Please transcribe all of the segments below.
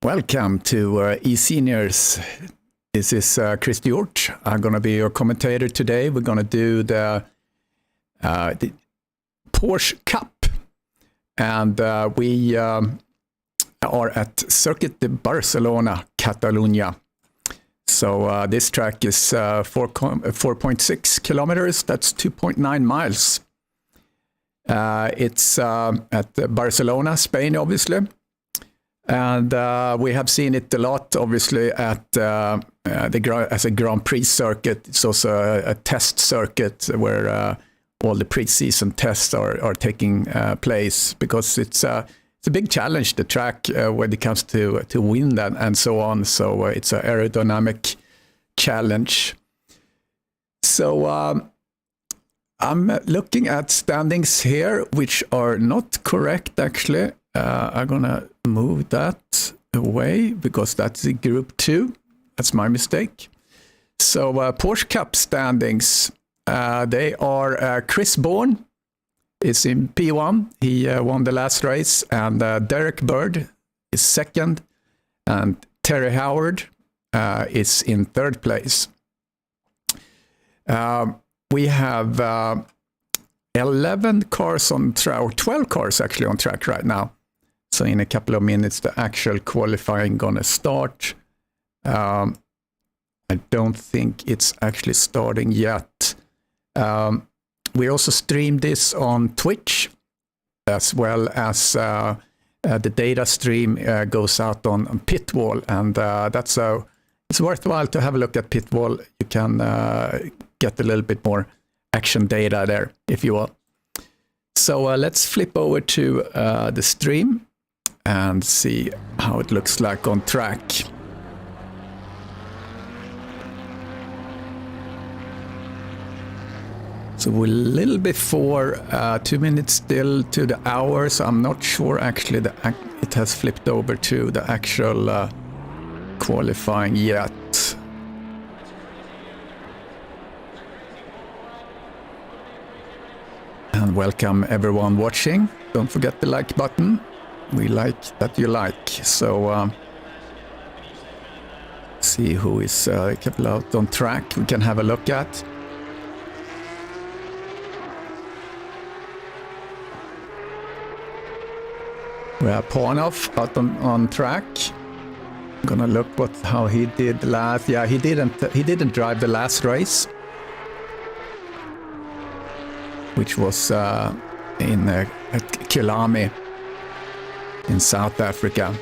Welcome to eSeniors. This is Chris Hjort. I'm going to be your commentator today. We're going to do the Porsche Cup. And we are at Circuit de Barcelona, Catalonia. So this track is 4.6 kilometers. That's 2.9 miles. It's at Barcelona, Spain, obviously. And we have seen it a lot, obviously, at as a Grand Prix circuit. It's also a test circuit where all the pre-season tests are taking place, because it's a big challenge, the track, when it comes to wind and so on. So it's an aerodynamic challenge. So I'm looking at standings here, which are not correct, actually. I'm going to move that away because that's in Group 2. That's my mistake. So Porsche Cup standings, they are Chris Bourne is in P1. He won the last race. And Derek Bird is second. And Terry Howard is in third place. We have 11 cars on track, or 12 cars actually on track right now. So in a couple of minutes, the actual qualifying gonna start. I don't think it's actually starting yet. We also stream this on Twitch, as well as the data stream goes out on Pitwall, and it's worthwhile to have a look at Pitwall. You can get a little bit more action data there, if you will. So let's flip over to the stream and see how it looks like on track. So we're a little before 2 minutes still to the hour, so I'm not sure actually that it has flipped over to the actual qualifying yet. And welcome everyone watching. Don't forget the like button. We like that you like. So see who is a couple out on track we can have a look at. We have Pornoff out on track. I'm gonna look how he did last. Yeah, he didn't drive the last race, which was in at Kilami in South Africa.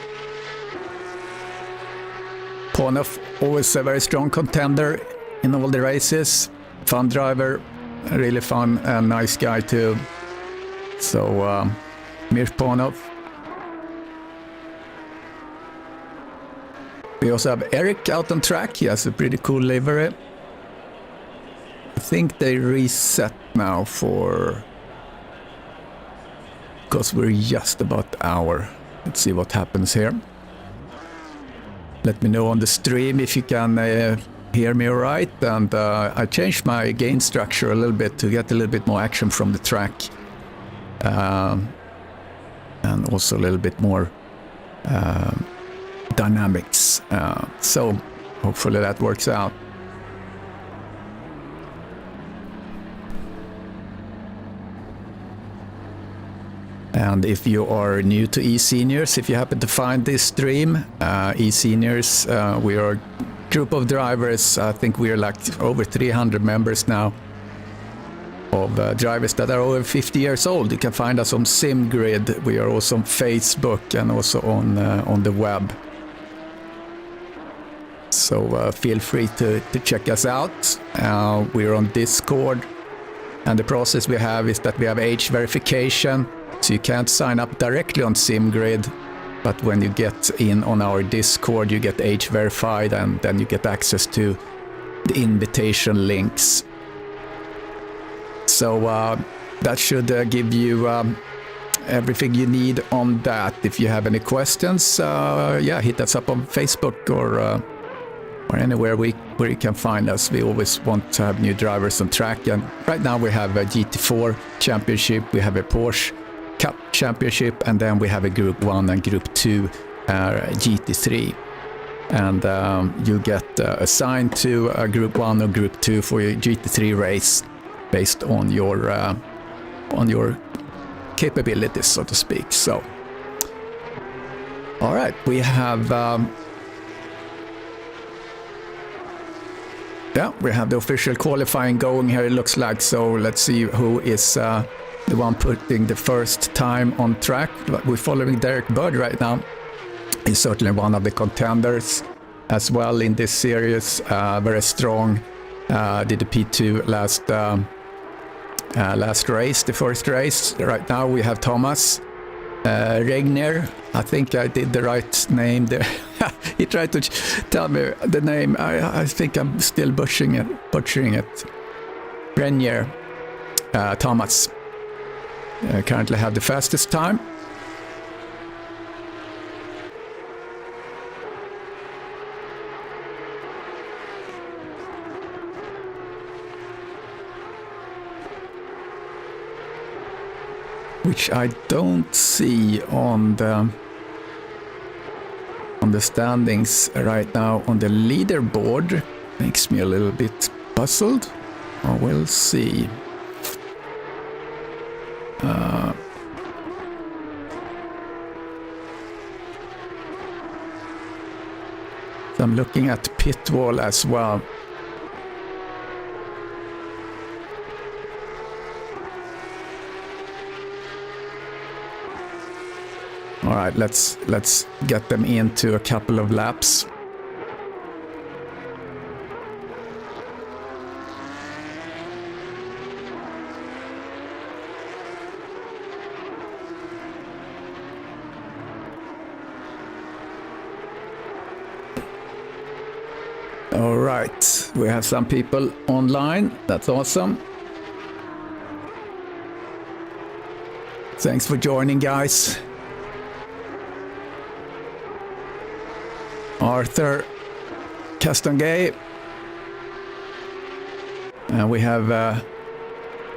Pornoff, always a very strong contender in all the races. Fun driver, really fun and nice guy too. So Mirj Pornoff. We also have Eric out on track. He has a pretty cool livery. I think they reset now because we're just about the hour. Let's see what happens here. Let me know on the stream if you can hear me all right. And I changed my gain structure a little bit to get a little bit more action from the track. And also a little bit more dynamics. So hopefully that works out. And if you are new to eSeniors, if you happen to find this stream, eSeniors, we are a group of drivers. I think we are like over 300 members now of drivers that are over 50 years old. You can find us on SIMGRID. We are also on Facebook and also on the web. So feel free to check us out. We're on Discord. And the process we have is that we have age verification. So you can't sign up directly on SIMGRID, but when you get in on our Discord, you get age verified, and then you get access to the invitation links. So that should give you everything you need on that. If you have any questions, yeah, hit us up on Facebook or anywhere where you can find us. We always want to have new drivers on track, and right now we have a GT4 championship, we have a Porsche Cup championship, and then we have a Group 1 and Group 2 GT3. And you get assigned to a Group 1 or Group 2 for your GT3 race based on your capabilities, so to speak. So, all right, we have we have the official qualifying going here, it looks like. So let's see who is the one putting the first time on track. We're following Derek Bird right now. He's certainly one of the contenders as well in this series. Very strong. Did the P2 last race, the first race. Right now we have Thomas Regner. I think I did the right name there. He tried to tell me the name. I think I'm still butchering it. Regner Thomas currently have the fastest time. Which I don't see on the standings right now on the leaderboard. Makes me a little bit puzzled. We'll see. So I'm looking at pit wall as well. All right, let's get them into a couple of laps. All right, we have some people online. That's awesome. Thanks for joining, guys. Arthur Castongay. And we have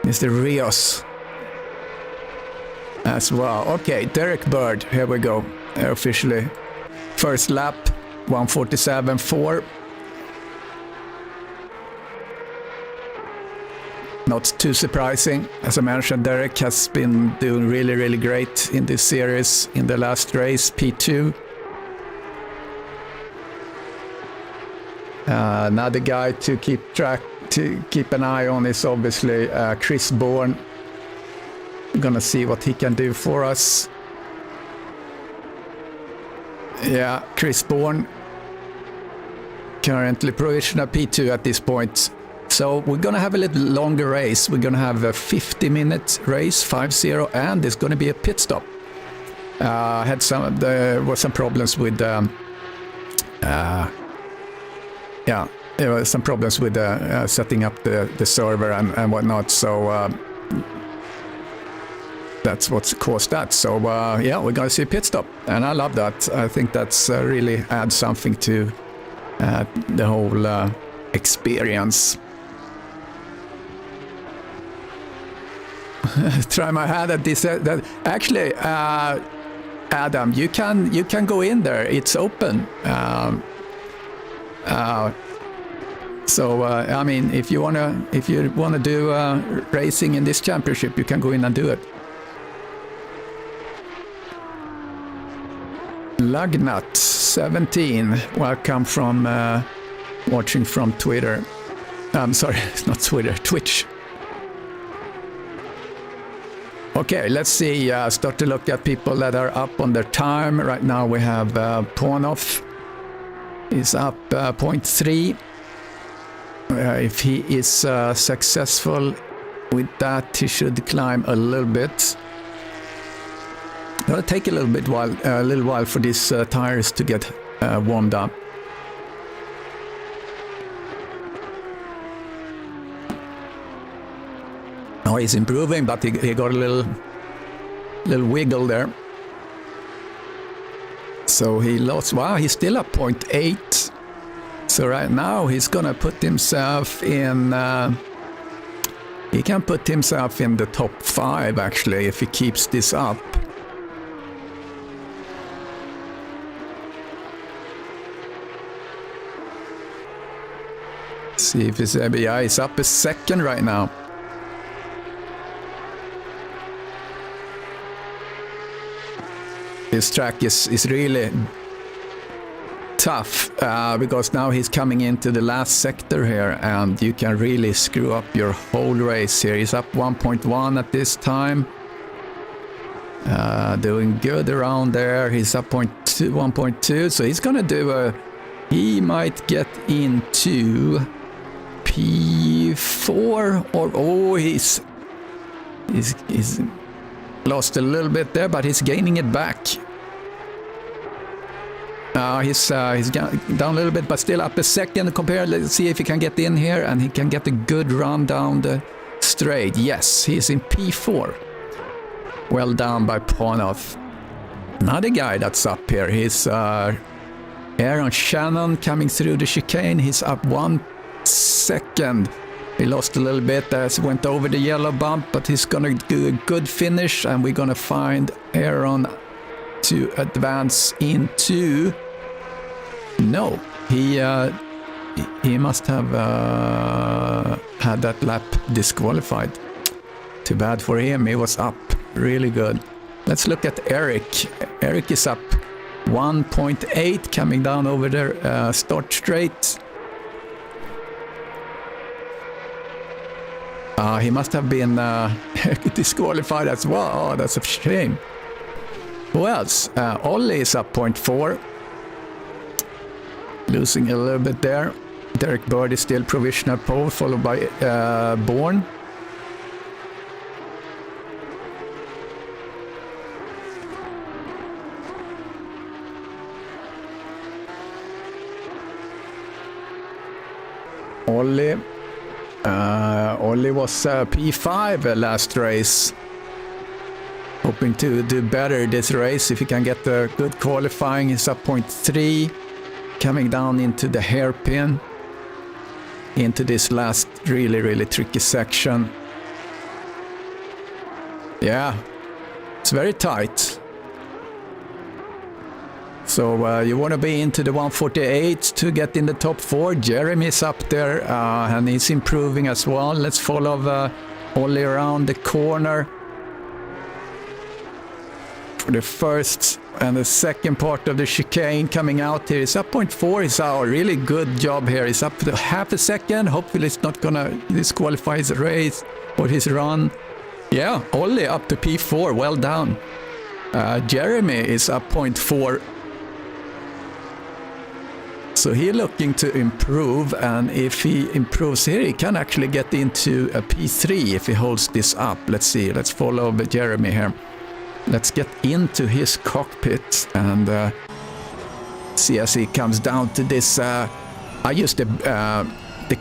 Mr. Rios as well. Okay, Derek Bird, here we go. Officially first lap, 1:47.4. Not too surprising. As I mentioned, Derek has been doing really, really great in this series in the last race, P2. Another guy to keep an eye on is obviously Chris Bourne. I'm gonna see what he can do for us. Yeah, Chris Bourne, currently provisional P2 at this point. So we're gonna have a little longer race. We're gonna have a 50-minute race, 5-0, and there's gonna be a pit stop. There were some problems with there were some problems with setting up the server and whatnot, so that's what's caused that. So yeah, we're gonna see a pit stop, and I love that. I think that's really adds something to the whole experience. Try my hand at this. Actually, Adam, you can go in there. It's open. So I mean, if you wanna do racing in this championship, you can go in and do it. Lugnut 17, welcome from watching from Twitter. I'm sorry, it's not Twitter, Twitch. Okay, let's see. Start to look at people that are up on their time. Right now we have Ponov is up 0.3. If he is successful with that, he should climb a little bit. It'll take a little while for these tires to get warmed up. Oh, he's improving, but he got a little wiggle there. So he lost. Wow, he's still up 0.8. So right now he's gonna put himself in. He can put himself in the top 5 actually if he keeps this up. See if he's up a second right now. This track is really tough because now he's coming into the last sector here, and you can really screw up your whole race here. He's up 1.1 at this time. Doing good around there. He's up 1.2, so he's gonna do he might get into P4 or he's lost a little bit there, but he's gaining it back. He's down a little bit, but still up a second compared. Let's see if he can get in here and he can get a good run down the straight. Yes, he's in P4. Well done by Ponov. Another guy that's up here, he's Aaron Shannon coming through the chicane. He's up 1 second. He lost a little bit as he went over the yellow bump, but he's gonna do a good finish, and we're gonna find Aaron to advance into... No, he must have had that lap disqualified. Too bad for him, he was up really good. Let's look at Eric. Eric is up 1.8 coming down over their start straight. He must have been disqualified as well. Oh, that's a shame. Who else? Ollie is up 0.4. Losing a little bit there. Derek Bird is still provisional pole, followed by Bourne. Ollie was P5 last race. Hoping to do better this race if he can get a good qualifying. He's up 0.3, coming down into the hairpin, into this last really tricky section. Yeah, it's very tight. So you want to be into the 148 to get in the top 4. Jeremy's up there and he's improving as well. Let's follow Ollie around the corner for the first and the second part of the chicane coming out here. He's up 0.4. He's a really good job here. He's up to half a second. Hopefully it's not gonna disqualify his race or his run. Yeah, Ollie up to P4. Well done. Jeremy is up 0.4. So he's looking to improve, and if he improves here, he can actually get into a P3 if he holds this up. Let's see, let's follow Jeremy here. Let's get into his cockpit and see as he comes down to this. I use the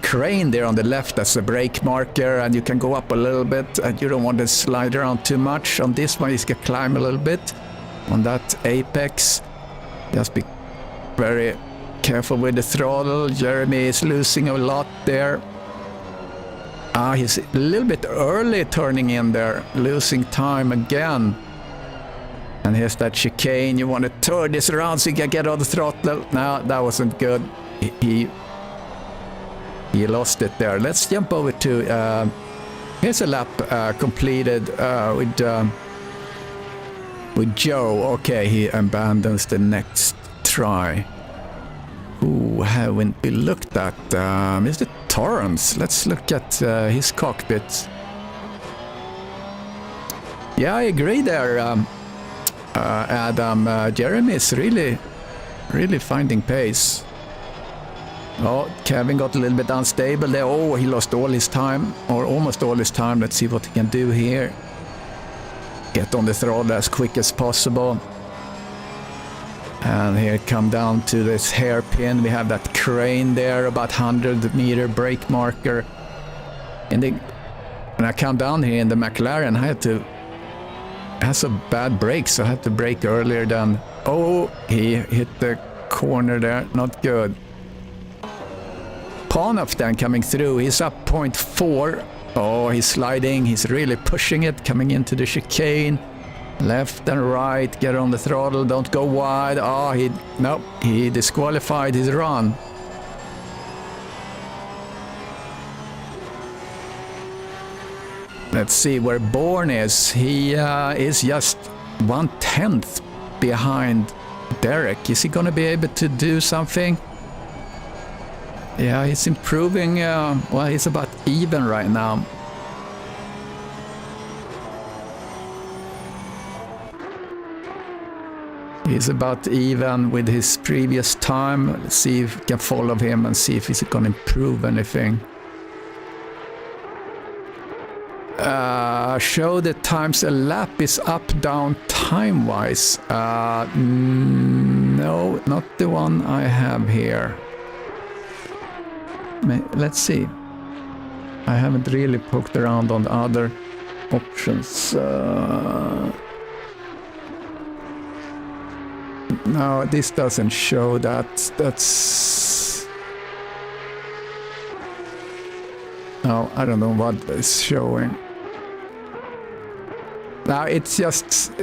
crane there on the left as a brake marker, and you can go up a little bit, and you don't want to slide around too much. On this one, you can climb a little bit on that apex. Just be very careful with the throttle. Jeremy is losing a lot there. He's a little bit early turning in there, losing time again. And here's that chicane. You want to turn this around so you can get on the throttle. No, that wasn't good. He lost it there. Let's jump over to... here's a lap completed with Joe. Okay, he abandons the next try. Who haven't we looked at? Mr. Torrance. Let's look at his cockpit. Yeah, I agree there, Adam. Jeremy is really finding pace. Oh, Kevin got a little bit unstable there. Oh, he lost all his time, or almost all his time. Let's see what he can do here. Get on the throttle as quick as possible. And here come down to this hairpin. We have that crane there, about 100-meter brake marker. And when I come down here in the McLaren, I had some bad brakes, so I had to brake earlier than... Oh, he hit the corner there, not good. Ponov then coming through, he's up 0.4. Oh, he's sliding, he's really pushing it, coming into the chicane. Left and right, get on the throttle, don't go wide. Oh, he disqualified his run. Let's see where Bourne is. He is just 1/10 behind Derek. Is he going to be able to do something? Yeah, he's improving. Well, he's about even right now. He's about even with his previous time. Let's see if we can follow him and see if he's going to improve anything. Show the times a lap is up, down, time-wise. No, not the one I have here. Let's see. I haven't really poked around on the other options. No, this doesn't show that. That's... No, I don't know what it's showing. Now it just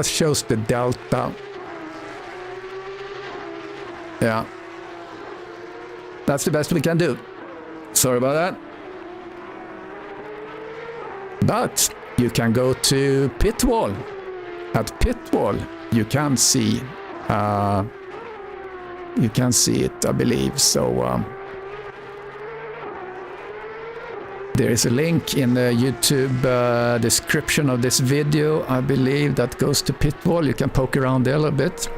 shows the delta. Yeah. That's the best we can do. Sorry about that. But you can go to pit wall. At pit wall, you can see it, I believe. So there is a link in the YouTube description of this video, I believe, that goes to pit wall. You can poke around there a little bit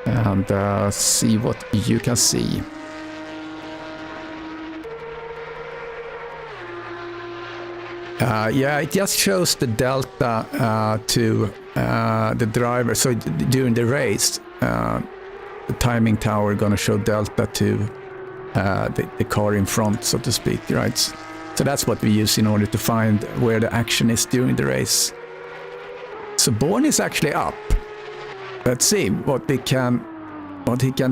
and see what you can see. Yeah, it just shows the delta to the driver. So during the race, the timing tower gonna show delta to the car in front, so to speak, right? So that's what we use in order to find where the action is during the race. So Bourne is actually up. Let's see what he can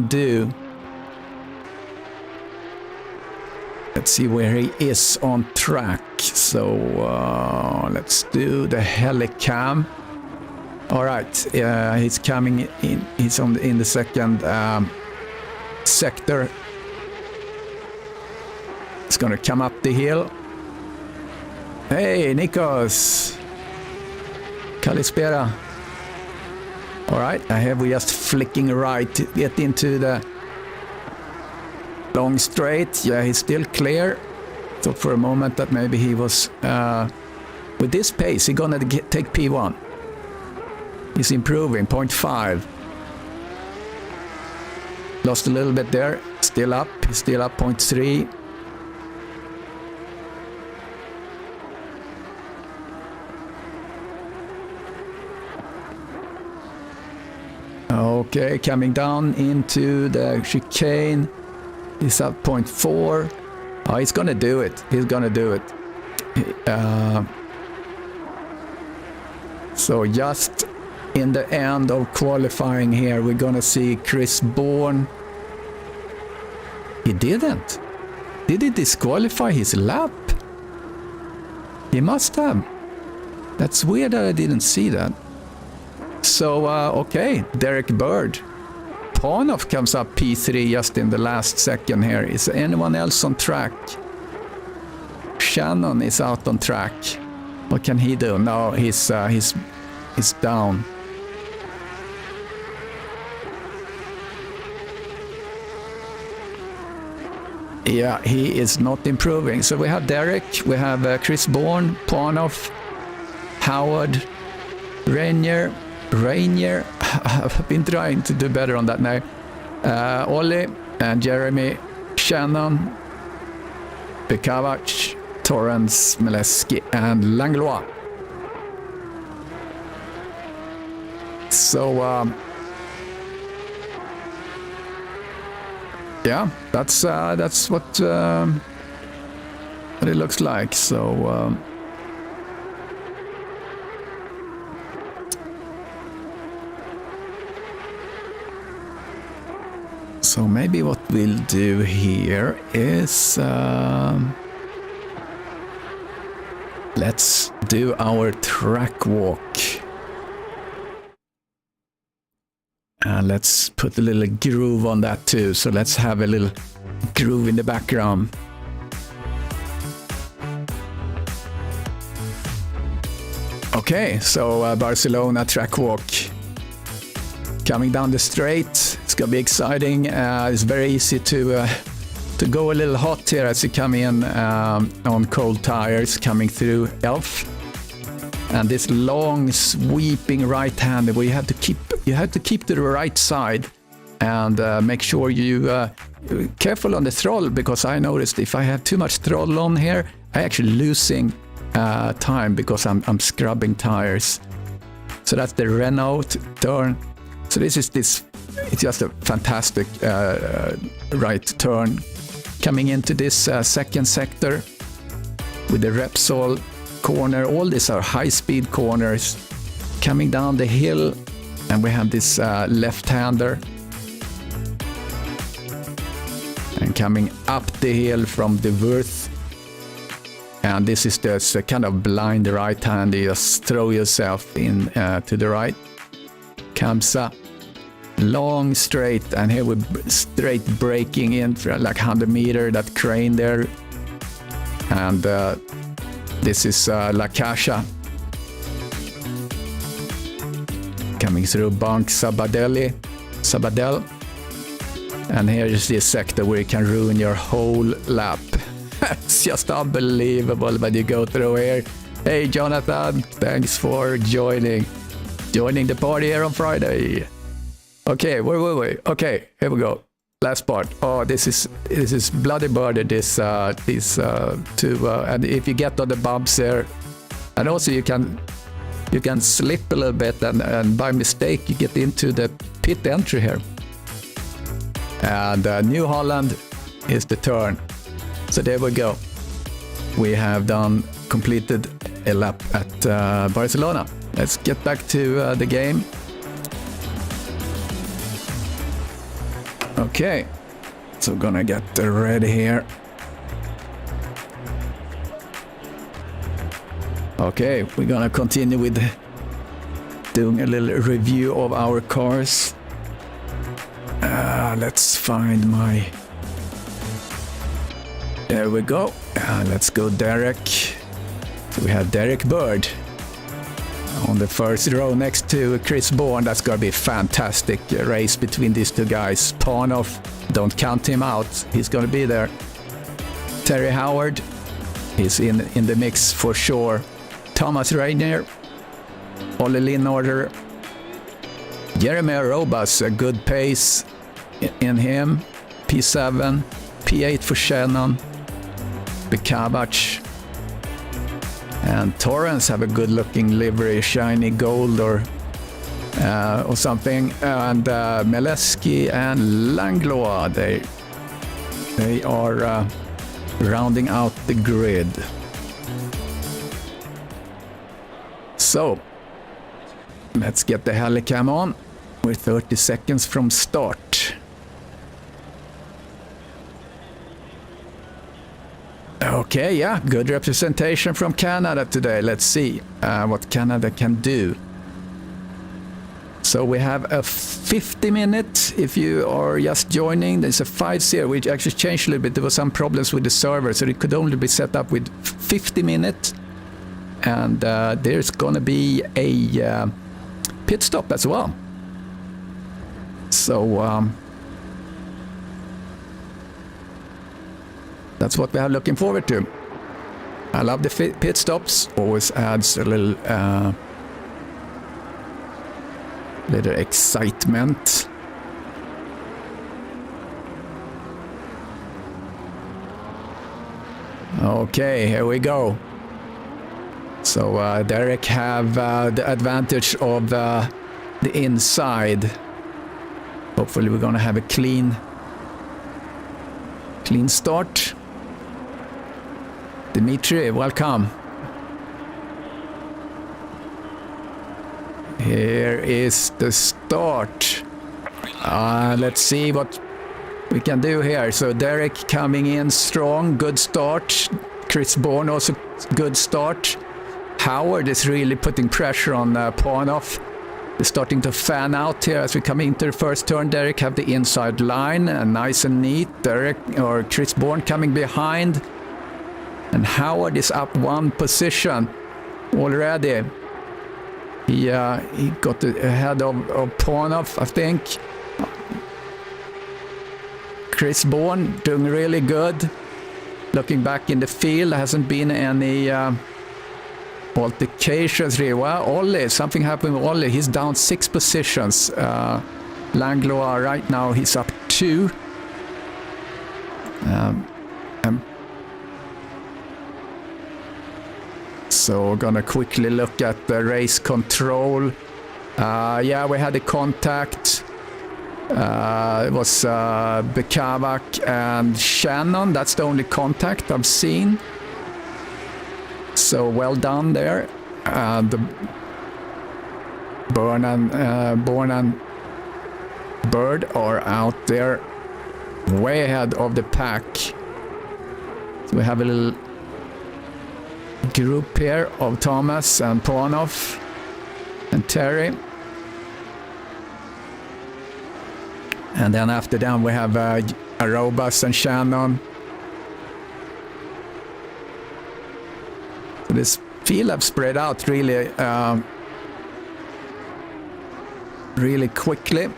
do. Let's see where he is on track. So let's do the helicam. All right, he's coming in. He's in the second sector. It's gonna come up the hill. Hey, Nikos. Kalispera. All right, I have we just flicking right to get into the long straight. Yeah, he's still clear. Thought for a moment that maybe he was with this pace he's gonna take P1. He's improving 0.5. Lost a little bit there. Still up. He's still up 0.3. Okay, coming down into the chicane. He's up 0.4. Oh, he's gonna do it. He's gonna do it. So just in the end of qualifying here, we're gonna see Chris Bourne. He didn't. Did he disqualify his lap? He must have. That's weird that I didn't see that. So, okay, Derek Bird. Panov comes up P3 just in the last second here. Is anyone else on track? Shannon is out on track. What can he do? No, he's down. Yeah, he is not improving. So we have Derek, we have Chris Bourne, Panov, Howard, Rainier. I've been trying to do better on that now. Ollie and Jeremy, Shannon, Bekavac, Torrance, Meleski, and Langlois. So, yeah, that's what it looks like. So. So maybe what we'll do here is let's do our track walk. And let's put a little groove on that too. So let's have a little groove in the background. Okay, so Barcelona track walk. Coming down the straight, it's gonna be exciting. It's very easy to go a little hot here as you come in on cold tires coming through Elf. And this long sweeping right hand where you have to keep to the right side and make sure you careful on the throttle, because I noticed if I have too much throttle on here, I actually losing time because I'm scrubbing tires. So that's the Renault turn. So it's just a fantastic right turn coming into this second sector with the Repsol corner. All these are high-speed corners coming down the hill, and we have this left-hander, and coming up the hill from the Wurth. And this is just a kind of blind right hand. You just throw yourself in to the right. Comes up long straight, and here we're straight braking in for like 100 meter, that crane there. And this is La Cascia coming through Bank Sabadell. And here is this sector where you can ruin your whole lap. It's just unbelievable when you go through here. Hey Jonathan, thanks for joining the party here on Friday. Okay, where were we? Okay, here we go. Last part. Oh, this is bloody birdie. These two, and if you get on the bumps there, and also you can slip a little bit, and by mistake you get into the pit entry here. And New Holland is the turn. So there we go. We have completed a lap at Barcelona. Let's get back to the game. Okay, so gonna get ready here. Okay, we're gonna continue with doing a little review of our cars. Let's find my... There we go. Let's go Derek. So we have Derek Bird on the first row next to Chris Bourne. That's going to be a fantastic race between these two guys. Parnoff, don't count him out. He's going to be there. Terry Howard, he's in the mix for sure. Thomas Reiner, Olle Linnorder, Jeremy Robas, a good pace in him. P7, P8 for Shannon, Bekavac, and Torrance have a good-looking livery, shiny gold or something. And Meleski and Langlois, they are rounding out the grid. So let's get the helicam on. We're 30 seconds from start. Okay, yeah, good representation from Canada today. Let's see what Canada can do. So we have a 50-minute, if you are just joining. There's a 5-0, which actually changed a little bit. There were some problems with the server, so it could only be set up with 50 minutes. And there's going to be a pit stop as well. So that's what we are looking forward to. I love the pit stops. Always adds a little excitement. Okay, here we go. So Derek have the advantage of the inside. Hopefully we're gonna have a clean start. Dimitri, welcome. Here is the start. Let's see what we can do here. So Derek coming in strong, good start. Chris Bourne also good start. Howard is really putting pressure on Parnoff. They're starting to fan out here as we come into the first turn. Derek have the inside line, nice and neat. Derek or Chris Bourne coming behind. And Howard is up one position already. He got ahead of Pornov, I think. Chris Bourne doing really good. Looking back in the field, hasn't been any altercations really. Well, Ollie, something happened with Ollie. He's down 6 positions. Langlois right now, he's up 2. So we're gonna quickly look at the race control. Yeah, we had a contact. It was Bekavak and Shannon. That's the only contact I've seen. So well done there. The Bourne and Bird are out there way ahead of the pack. So we have a little group here of Thomas and Pornov and Terry. And then after them we have Arobas and Shannon. So this field have spread out really really quickly.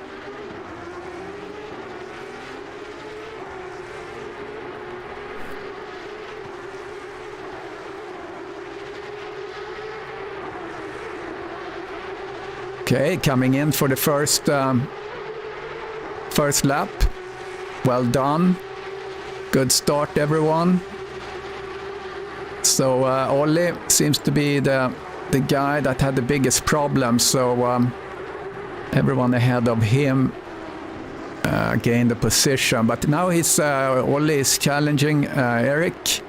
Okay, coming in for the first lap. Well done. Good start, everyone. So Ollie seems to be the guy that had the biggest problem. So everyone ahead of him gained the position. But now Ollie is challenging Eric.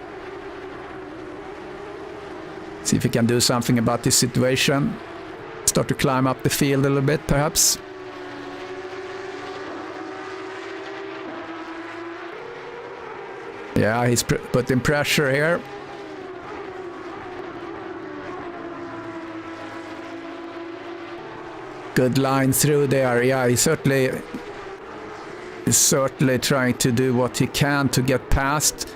See if he can do something about this situation. Start to climb up the field a little bit, perhaps. Yeah, he's putting pressure here. Good line through there. Yeah, he's certainly trying to do what he can to get past.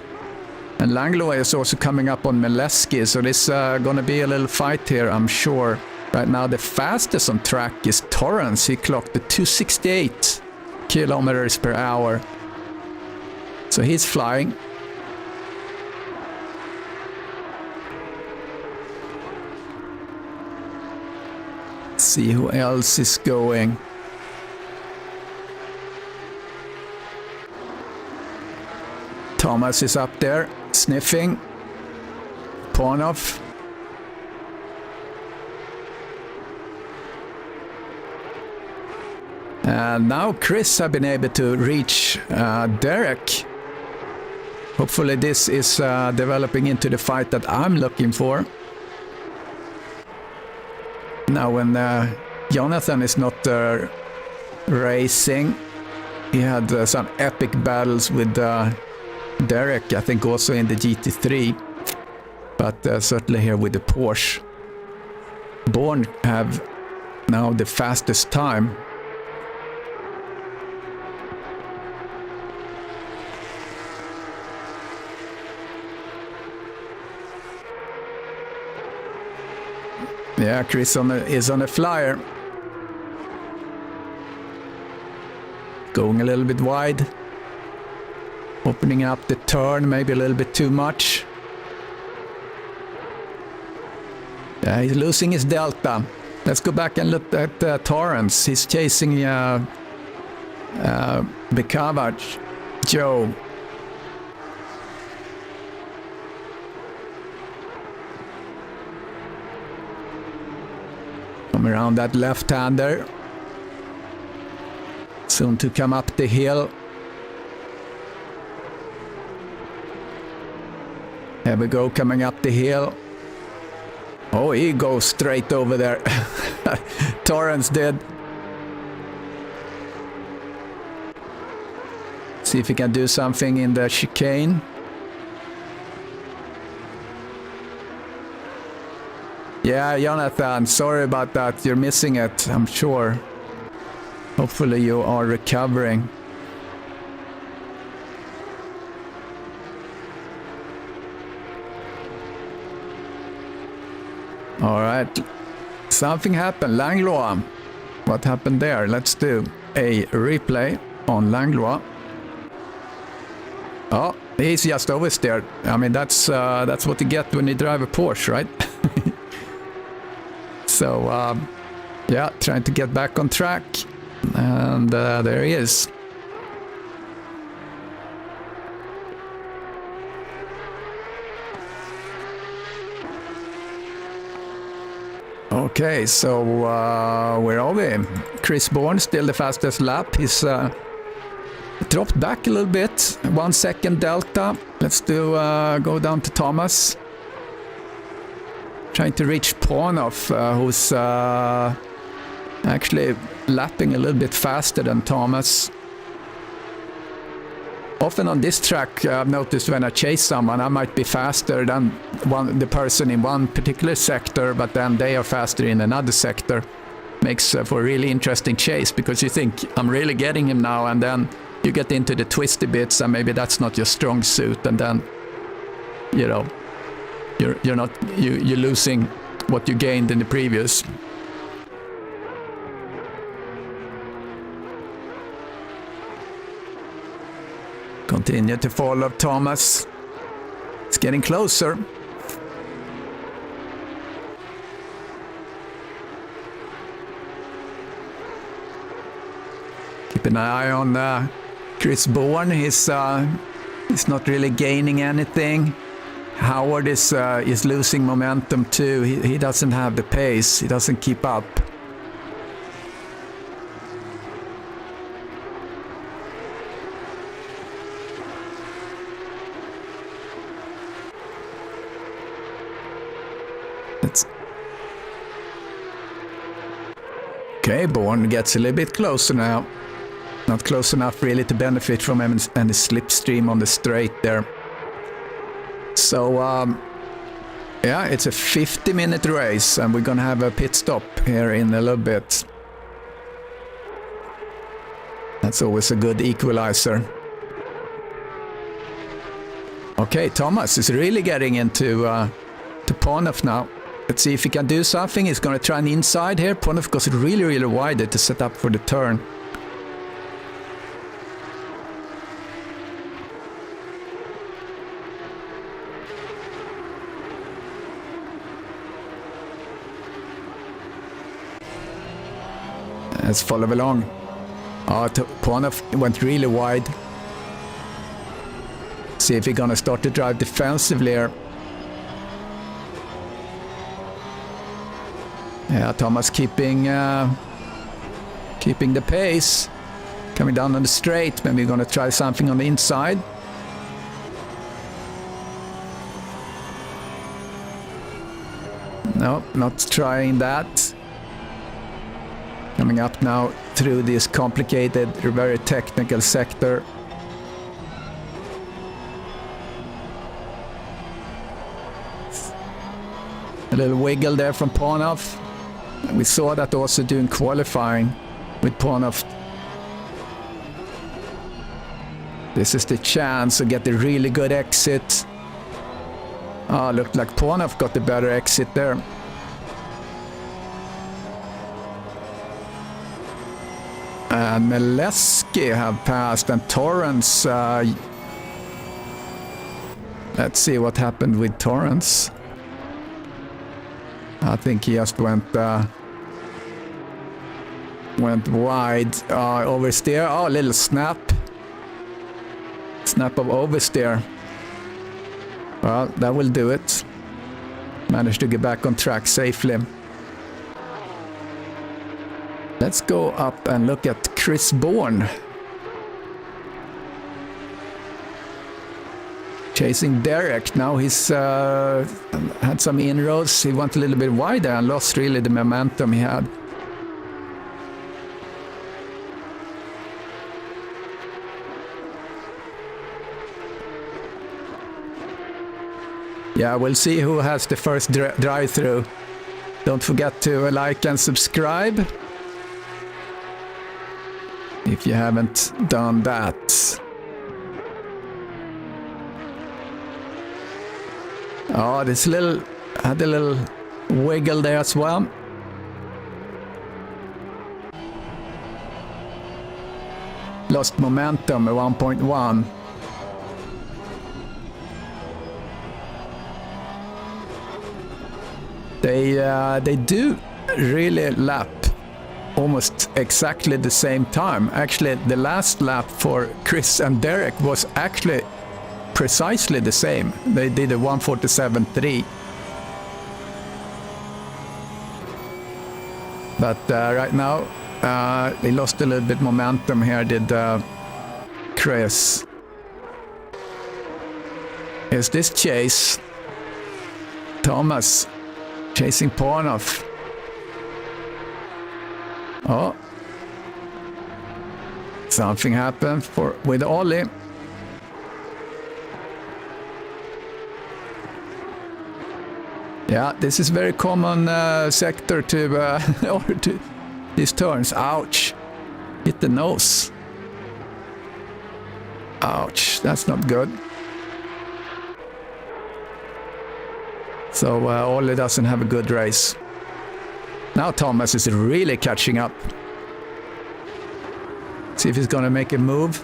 And Langlois is also coming up on Mileski, so this is going to be a little fight here, I'm sure. Right now the fastest on track is Torrance. He clocked the 268 kilometers per hour. So he's flying. Let's see who else is going. Thomas is up there, sniffing. Pornov. And now Chris have been able to reach Derek. Hopefully this is developing into the fight that I'm looking for. Now when Jonathan is not racing, he had some epic battles with Derek, I think also in the GT3. But certainly here with the Porsche. Bourne have now the fastest time. Yeah, Chris is on a flyer. Going a little bit wide. Opening up the turn, maybe a little bit too much. Yeah, he's losing his delta. Let's go back and look at Torrance. He's chasing Bekavac, Joe. Come around that left-hander. Soon to come up the hill. Here we go, coming up the hill. Oh, he goes straight over there. Torrance did. See if he can do something in the chicane. Yeah, Jonathan, sorry about that. You're missing it, I'm sure. Hopefully you are recovering. All right, something happened. Langlois. What happened there? Let's do a replay on Langlois. Oh, he's just oversteered. I mean, that's what you get when you drive a Porsche, right? So, yeah, trying to get back on track. And there he is. Okay, so where are we? Chris Bourne, still the fastest lap. He's dropped back a little bit, 1 second delta. Let's do go down to Thomas. Trying to reach Pornoff, who's actually lapping a little bit faster than Thomas. Often on this track, I've noticed when I chase someone, I might be faster than the person in one particular sector, but then they are faster in another sector. Makes for a really interesting chase, because you think, I'm really getting him now, and then you get into the twisty bits, and maybe that's not your strong suit, and then, you know, you're losing what you gained in the previous. Continue to follow Thomas. It's getting closer. Keep an eye on Chris Bourne. He's not really gaining anything. Howard is losing momentum too. He doesn't have the pace. He doesn't keep up. Okay, Bourne gets a little bit closer now. Not close enough really to benefit from any slipstream on the straight there. So, yeah, it's a 50-minute race, and we're gonna have a pit stop here in a little bit. That's always a good equalizer. Okay, Thomas is really getting into to Pornoff now. Let's see if he can do something. He's going to try an inside here. Pornoff goes really, really wide to set up for the turn. Let's follow along. Pornoff went really wide. See if he's going to start to drive defensively here. Yeah, Thomas keeping the pace. Coming down on the straight. Maybe we're going to try something on the inside. No, not trying that. Coming up now through this complicated, very technical sector. A little wiggle there from Pornoff. We saw that also doing qualifying with Pornoff. This is the chance to get a really good exit. Looked like Pornoff got the better exit there. And Meleski have passed, and Torrance. Let's see what happened with Torrance. I think he just went wide. Oversteer. Oh, a little snap. Snap of oversteer. Well, that will do it. Managed to get back on track safely. Let's go up and look at Chris Bourne. Chasing Derek. Now he's had some inroads. He went a little bit wider and lost really the momentum he had. Yeah, we'll see who has the first drive-through. Don't forget to like and subscribe if you haven't done that. Oh, this had a little wiggle there as well. lost momentum at 1.1. They do really lap almost exactly the same time. Actually, the last lap for Chris and Derek was actually precisely the same. They did a 1:47.3. But right now, they lost a little bit momentum here, did Chris. Is this chase? Thomas chasing Pornoff. Oh. Something happened with Ollie. Yeah, this is very common sector to these turns. Ouch. Hit the nose. Ouch, that's not good. So Ollie doesn't have a good race. Now Thomas is really catching up. See if he's gonna make a move.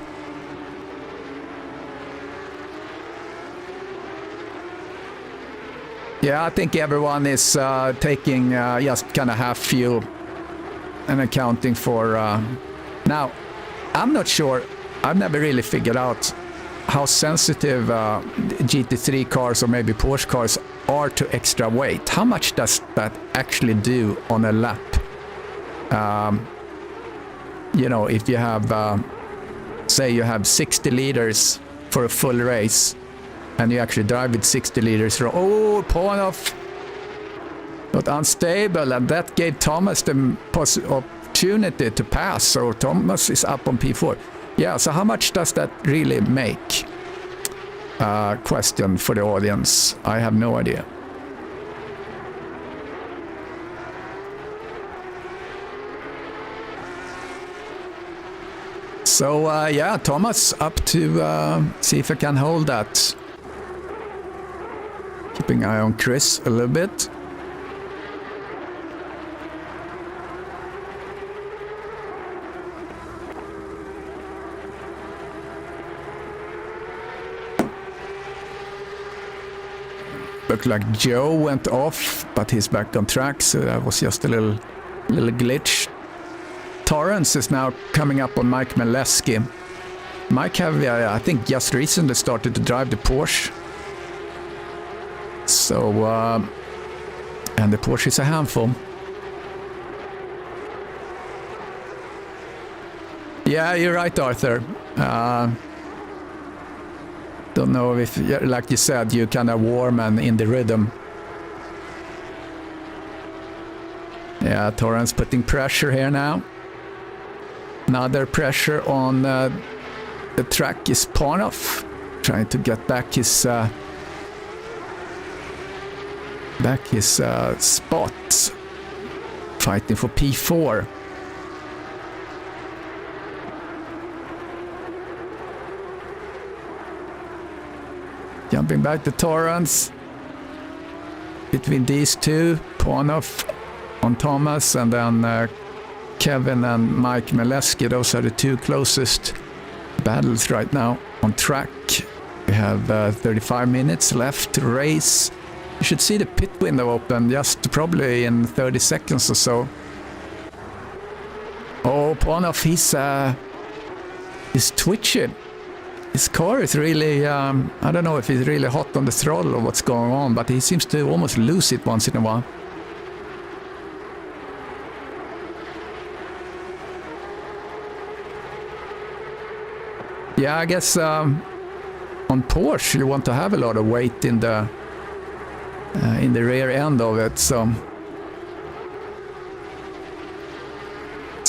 Yeah, I think everyone is taking just kind of half fuel and accounting for... Now, I'm not sure. I've never really figured out how sensitive GT3 cars or maybe Porsche cars are to extra weight. How much does that actually do on a lap? You know, if you have, say you have 60 liters for a full race, and you actually drive with 60 liters. Oh, Pornoff got unstable, and that gave Thomas the opportunity to pass. So Thomas is up on P4. Yeah, so how much does that really make? Question for the audience. I have no idea. So yeah, Thomas up to see if I can hold that. Keeping an eye on Chris a little bit. Looked like Joe went off, but he's back on track, so that was just a little glitch. Torrance is now coming up on Mike Mileski. Mike have, I think, just recently started to drive the Porsche. So, and the Porsche is a handful. Yeah, you're right, Arthur. Don't know if, like you said, you kind of warm and in the rhythm. Yeah, Torrance putting pressure here now. Another pressure on the track is Pornoff, trying to get back his spot, fighting for P4. Jumping back to Torrance. Between these two, Pornoff on Thomas, and then Kevin and Mike Mileski. Those are the two closest battles right now on track. We have 35 minutes left to race. You should see the pit window open just probably in 30 seconds or so. Oh, Pornoff, he's twitching. His car is really, I don't know if he's really hot on the throttle or what's going on, but he seems to almost lose it once in a while. Yeah, I guess on Porsche you want to have a lot of weight in the rear end of it, so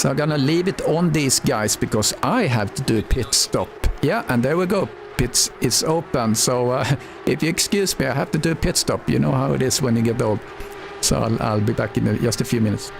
I'm gonna leave it on these guys because I have to do a pit stop. Yeah, and there we go. Pits is open, so if you excuse me, I have to do a pit stop. You know how it is when you get old. So I'll be back in just a few minutes.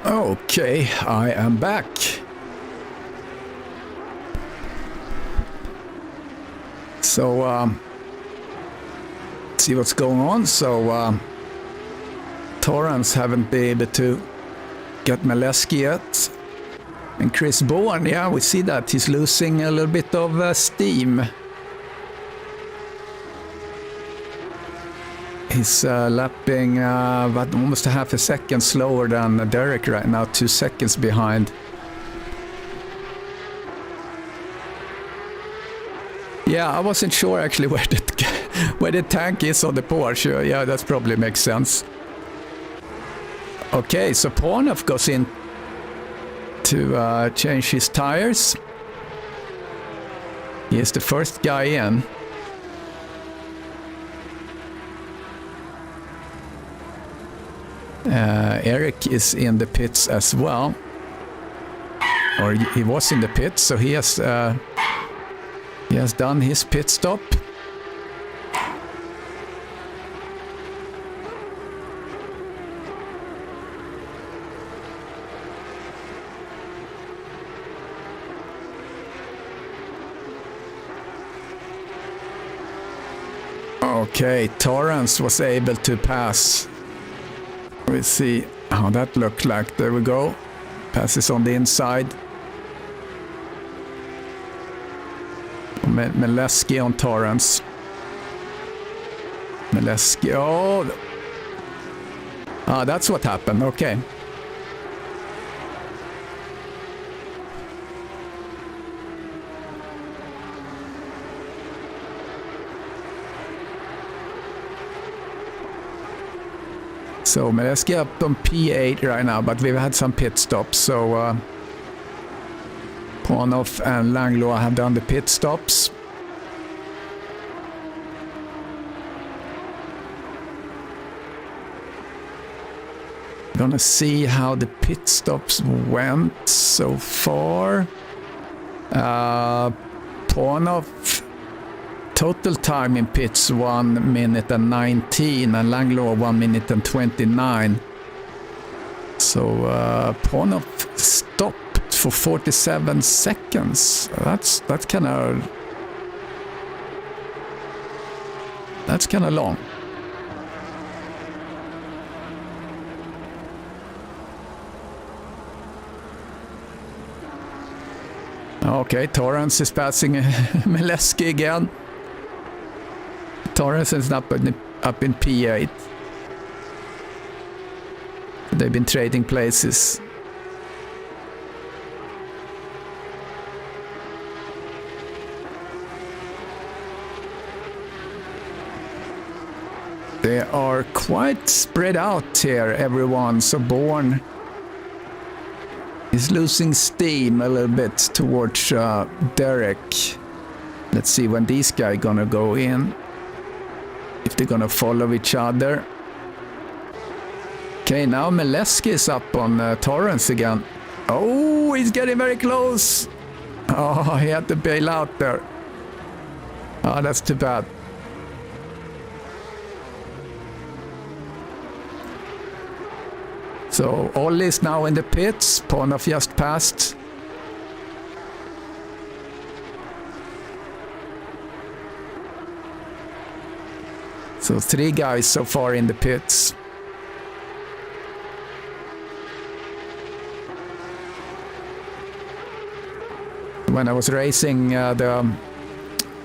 Okay, I am back. So, see what's going on. So, Torrance haven't been able to get Maleski yet. And Chris Bourne, yeah, we see that he's losing a little bit of steam. He's lapping but almost a half a second slower than Derek right now, 2 seconds behind. Yeah, I wasn't sure actually where the tank is on the Porsche. Yeah, that probably makes sense. Okay, so Pornov goes in to change his tires. He is the first guy in. Eric is in the pits as well, or he was in the pits, so he has done his pit stop. Okay, Torrance was able to pass. We'll see how that looked like. There we go. Passes on the inside. Maleski on Torrance. Maleski. Oh, that's what happened. Okay. So Maleski up on P8 right now, but we've had some pit stops. So Pornov and Langlois have done the pit stops. Gonna see how the pit stops went so far. Pornov total time in pits 1 minute and 19, and Langlois 1 minute and 29. So Pornov stopped for 47 seconds. That's kind of long. Okay, Torrance is passing Maleski again. Torrance is up in P8. They've been trading places. They are quite spread out here, everyone. So Bourne is losing steam a little bit towards Derek. Let's see when these guys gonna go in. If they're gonna follow each other. Okay, now Maleski is up on Torrance again. Oh, he's getting very close. Oh, he had to bail out there. Oh, that's too bad. So Ollie is now in the pits. Pornov just passed. So 3 guys so far in the pits. When I was racing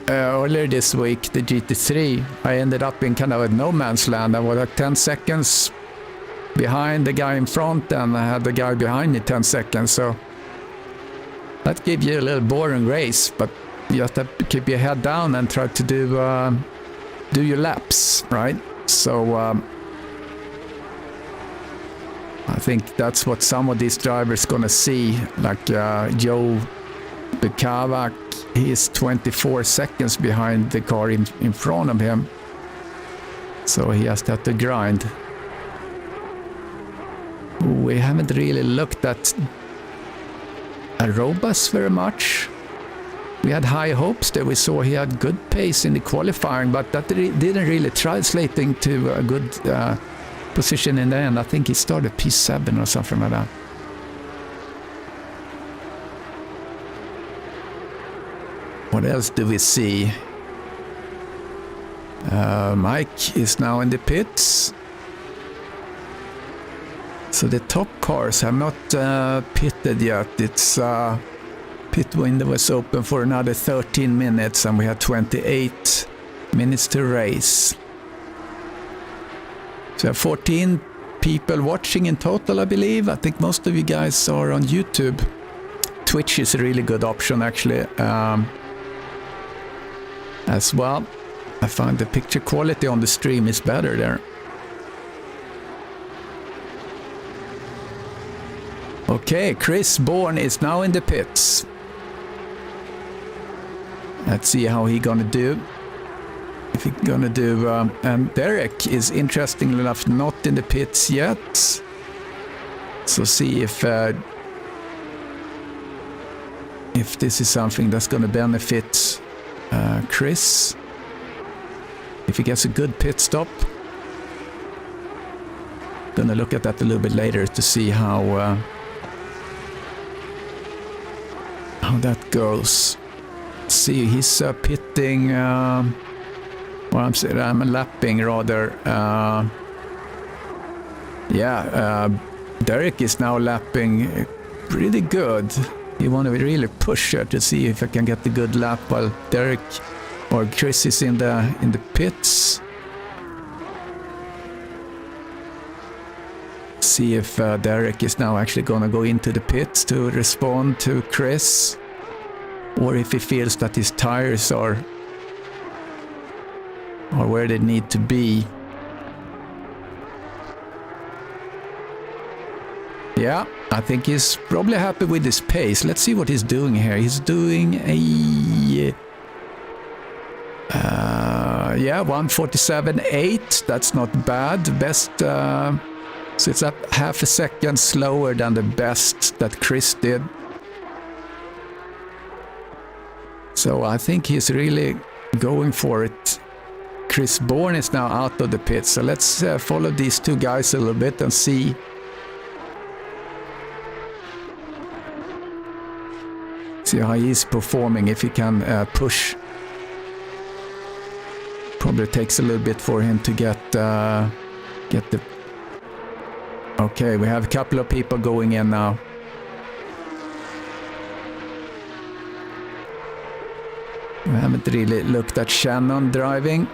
earlier this week, the GT3, I ended up in kind of a no man's land. I was like 10 seconds behind the guy in front, and I had the guy behind me 10 seconds. So that gives you a little boring race, but you have to keep your head down and try to do your laps, right? So I think that's what some of these drivers gonna see, like Joe Bekavak. He is 24 seconds behind the car in front of him, so he has to have to grind. We haven't really looked at Arobas very much. We had high hopes that we saw he had good pace in the qualifying, but that didn't really translate into a good position in the end. I think he started P7 or something like that. What else do we see? Mike is now in the pits. So the top cars have not pitted yet. It's pit window was open for another 13 minutes and we have 28 minutes to race. So we have 14 people watching in total, I believe. I think most of you guys are on YouTube. Twitch is a really good option actually as well. I find the picture quality on the stream is better there. Okay, Chris Bourne is now in the pits. Let's see how he gonna do. If he's gonna do, and Derek is interestingly enough not in the pits yet. So see if this is something that's gonna benefit Chris. If he gets a good pit stop. Gonna look at that a little bit later to see how that goes. See, he's pitting. Well, I'm lapping rather. Derek is now lapping pretty good. You want to really push her to see if I can get the good lap while Derek or Chris is in the pits. See if Derek is now actually gonna go into the pits to respond to Chris, or if he feels that his tires are where they need to be. Yeah, I think he's probably happy with his pace. Let's see what he's doing here. He's doing a 1:47.8. That's not bad. Best. So it's up half a second slower than the best that Chris did. So I think he's really going for it. Chris Bourne is now out of the pit. So let's follow these two guys a little bit and see. See how he's performing, if he can push. Probably takes a little bit for him to get the... Okay, we have a couple of people going in now. We haven't really looked at Shannon driving.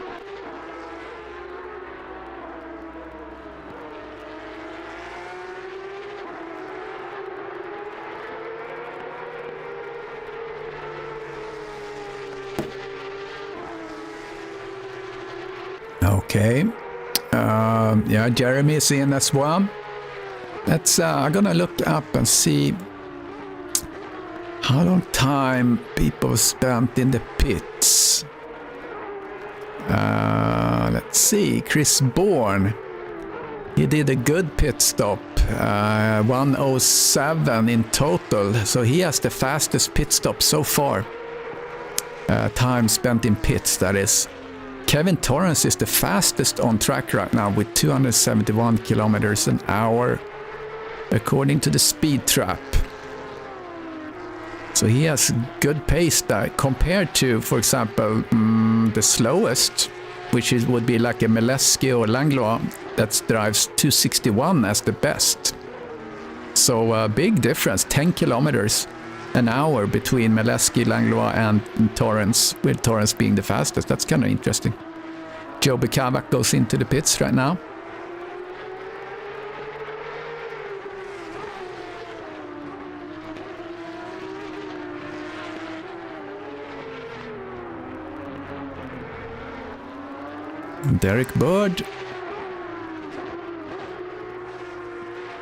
Okay. Yeah, Jeremy is in as well. Let's, I'm gonna look up and see how long time people spent in the pits. Let's see, Chris Bourne. He did a good pit stop, 1:07 in total. So he has the fastest pit stop so far. Time spent in pits, that is. Kevin Torrance is the fastest on track right now with 271 kilometers an hour, according to the speed trap. So he has good pace there compared to, for example, the slowest, which would be like a Melesky or Langlois that drives 261 as the best. So a big difference, 10 kilometers an hour between Melesky, Langlois and Torrance, with Torrance being the fastest. That's kind of interesting. Joe Bekavak goes into the pits right now. Derek Bird.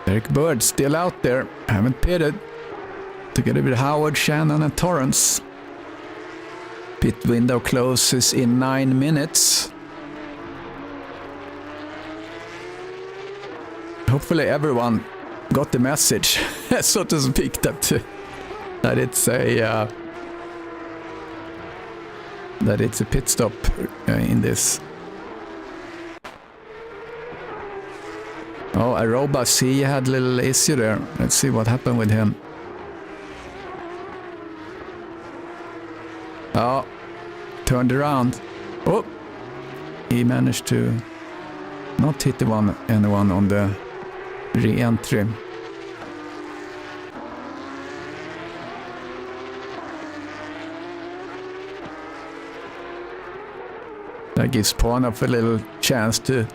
Derek Bird still out there, haven't pitted. Together with Howard, Shannon and Torrance. Pit window closes in 9 minutes. Hopefully everyone got the message, so to speak, that it's a pit stop in this. Oh, Aerobus, he had a little issue there. Let's see what happened with him. Oh, turned around. Oh, he managed to not hit anyone on the re-entry. That gives Pornoff a little chance to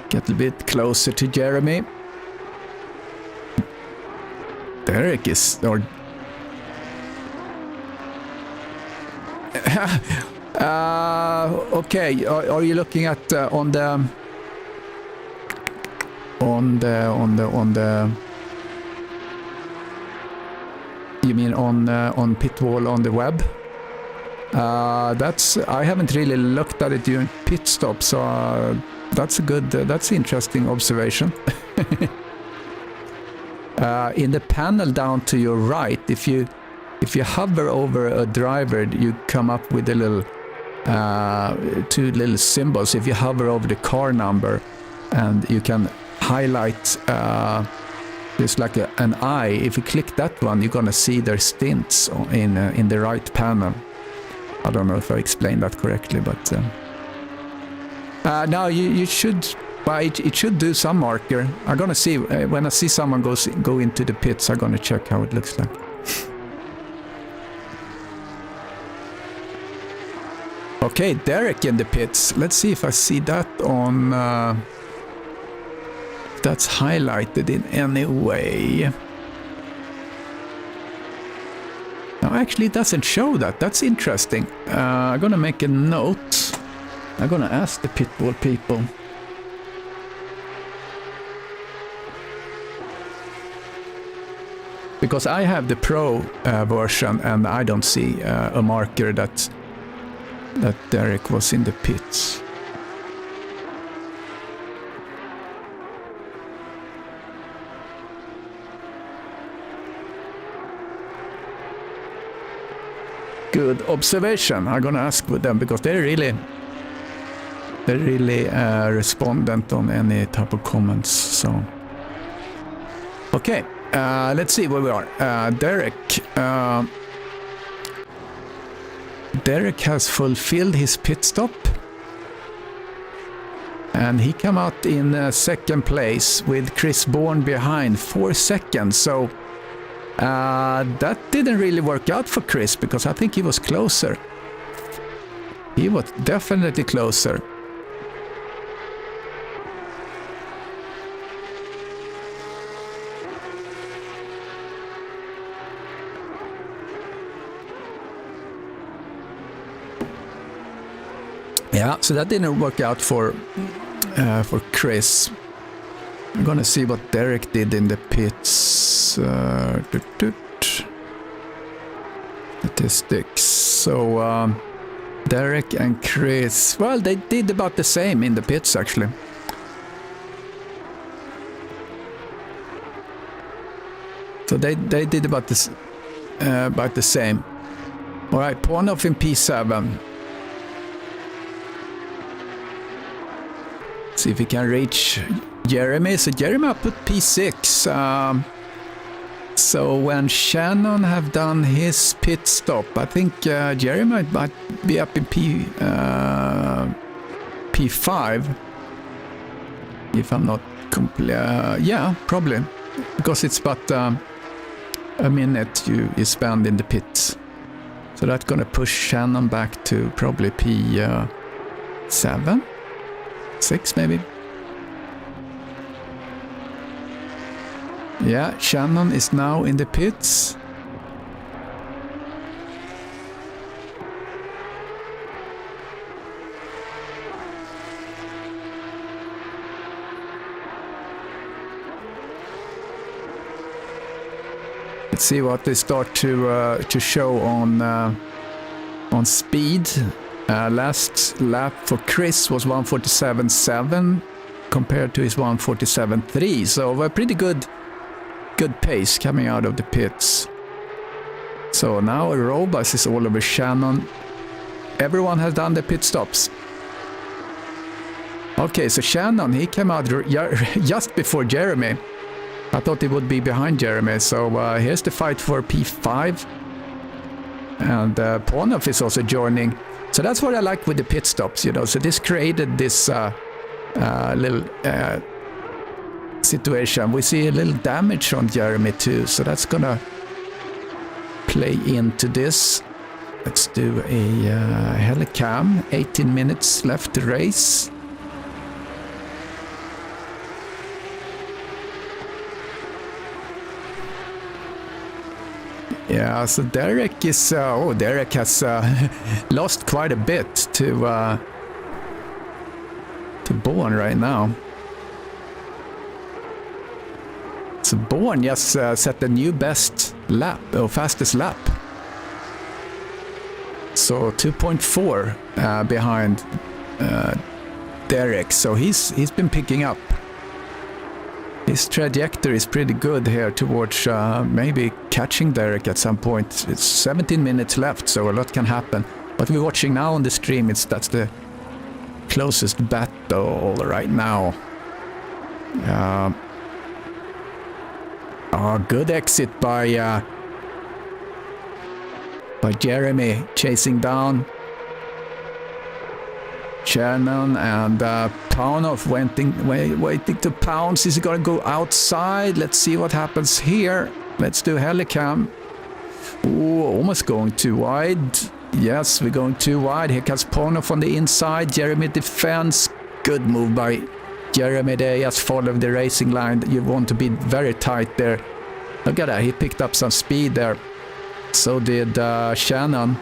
get a bit closer to Jeremy. Derek is... okay, are you looking at on the you mean on pit wall on the web? I haven't really looked at it during pit stop, so that's a good that's an interesting observation. In the panel down to your right, if you hover over a driver, you come up with a little two little symbols. If you hover over the car number, and you can highlight there's like an eye. If you click that one, you're gonna see their stints in the right panel. I don't know if I explained that correctly, but now you should. Well, it should do some marker. I'm gonna see when I see someone go into the pits. I'm gonna check how it looks like. Okay, Derek in the pits. Let's see if I see that on. That's highlighted in any way. No, actually, it doesn't show that. That's interesting. I'm gonna make a note. I'm gonna ask the pitbull people. Because I have the Pro version and I don't see a marker that Derek was in the pits. Good observation. I'm gonna ask with them because they're really respondent on any type of comments. So okay. Let's see where we are. Derek has fulfilled his pit stop. And he came out in second place with Chris Bourne behind 4 seconds. So that didn't really work out for Chris because I think he was closer. He was definitely closer. Yeah, so that didn't work out for Chris. I'm gonna see what Derek did in the pits. Statistics. So Derek and Chris, well, they did about the same in the pits actually. So they did about the same. All right, Pornoff in P7. See if we can reach Jeremy. So Jeremy up at P6. So when Shannon have done his pit stop, I think Jeremy might be up in P5. If I'm not yeah, probably. Because it's about a minute you spend in the pits. So that's gonna push Shannon back to probably P7? 6 maybe. Yeah, Shannon is now in the pits. Let's see what they start to show on speed. Last lap for Chris was 1:47.7 compared to his 1:47.3, so a pretty good pace coming out of the pits. So now Robas is all over Shannon. Everyone has done the pit stops. Okay, so Shannon, he came out just before Jeremy. I thought he would be behind Jeremy, so here's the fight for P5. and Ponov is also joining. So that's what I like with the pit stops, you know. So this created this little situation. We see a little damage on Jeremy too, so that's gonna play into this. Let's do a helicam. 18 minutes left to race. Yeah, so Derek is... Derek has lost quite a bit to Bourne right now. So Bourne just set the new best lap, or fastest lap. So 2.4 behind Derek. So he's been picking up. His trajectory is pretty good here towards maybe catching Derek at some point. It's 17 minutes left, so a lot can happen. But we're watching now on the stream, that's the closest battle right now. Good exit by Jeremy, chasing down Shannon, and Paunov waiting to pounce. Is he going to go outside? Let's see what happens here. Let's do helicam. Ooh, almost going too wide. Yes, we're going too wide. Here comes Paunov on the inside. Jeremy defends. Good move by Jeremy there. Just follow the racing line. You want to be very tight there. Look at that. He picked up some speed there. So did Shannon.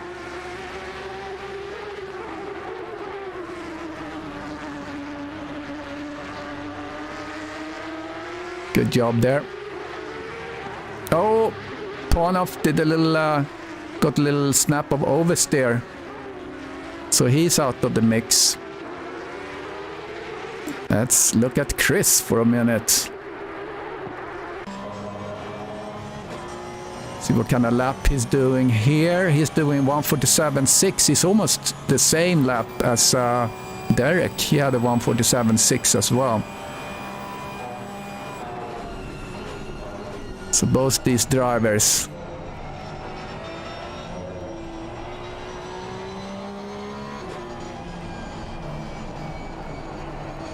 Good job there. Oh, Paunov did a little, got a little snap of oversteer. So he's out of the mix. Let's look at Chris for a minute. See what kind of lap he's doing here. He's doing 1:47.6. He's almost the same lap as Derek. He had a 1:47.6 as well. So both these drivers.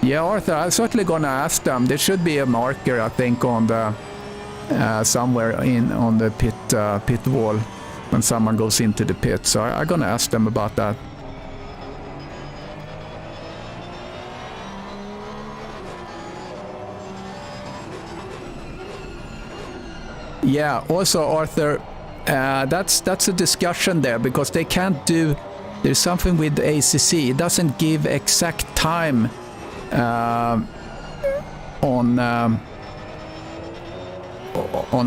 Yeah, Arthur, I'm certainly gonna ask them. There should be a marker, I think, on the somewhere on the pit wall when someone goes into the pit. So I'm gonna ask them about that. Yeah, also Arthur, that's a discussion there, because they can't do... There's something with the ACC. It doesn't give exact time on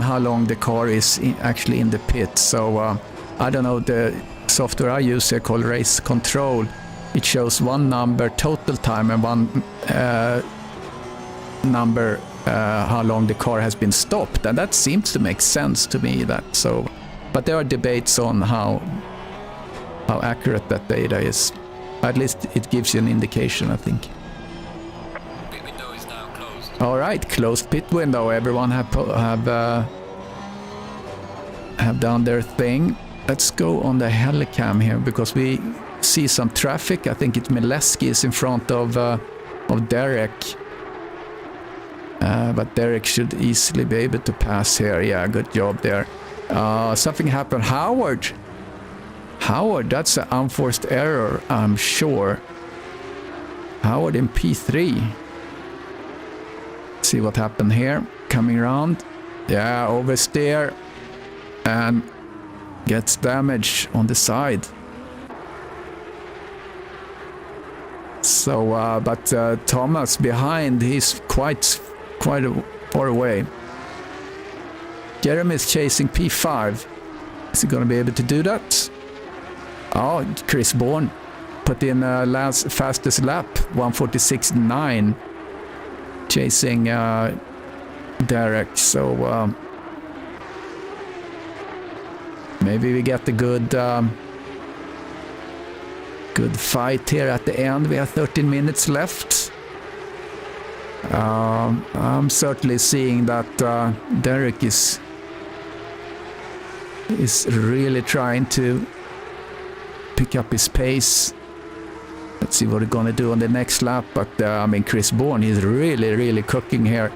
how long the car is actually in the pit. So I don't know, the software I use here called Race Control, it shows one number total time and one number how long the car has been stopped, and that seems to make sense to me. That so, but there are debates on how accurate that data is. At least it gives you an indication, I think. Pit window is now closed. All right, closed pit window. Everyone have done their thing. Let's go on the helicam here, because we see some traffic. I think it's Mileski is in front of Derek. But Derek should easily be able to pass here. Yeah, good job there. Something happened. Howard, that's an unforced error, I'm sure. Howard in P3. See what happened here. Coming around. Yeah, oversteer. And gets damage on the side. So, but Thomas behind, he's quite far away. Jeremy is chasing P5. Is he going to be able to do that? Oh, Chris Bourne put in last fastest lap, 1:46.9, chasing Derek. So maybe we get a good fight here at the end. We have 13 minutes left. I'm certainly seeing that Derek is is really trying to pick up his pace. Let's see what he's gonna do on the next lap. But I mean, Chris Bourne, he's really cooking here.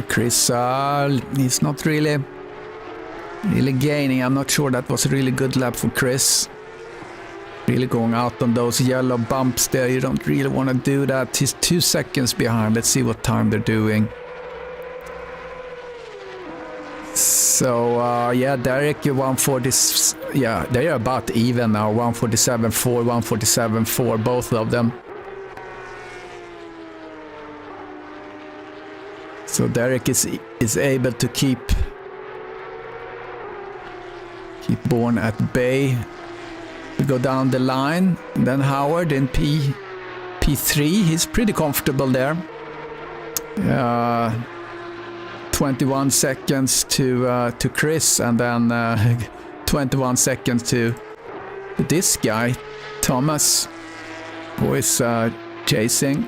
Chris, he's not really gaining. I'm not sure that was a really good lap for Chris. Really going out on those yellow bumps there. You don't really want to do that. He's 2 seconds behind. Let's see what time they're doing. So, yeah, Derek, 140. Yeah, they're about even now. 147.4, 147.4, both of them. So Derek is able to keep Bourne at bay. We go down the line. Then Howard in P3. He's pretty comfortable there. 21 seconds to Chris, and then 21 seconds to this guy, Thomas, who is chasing.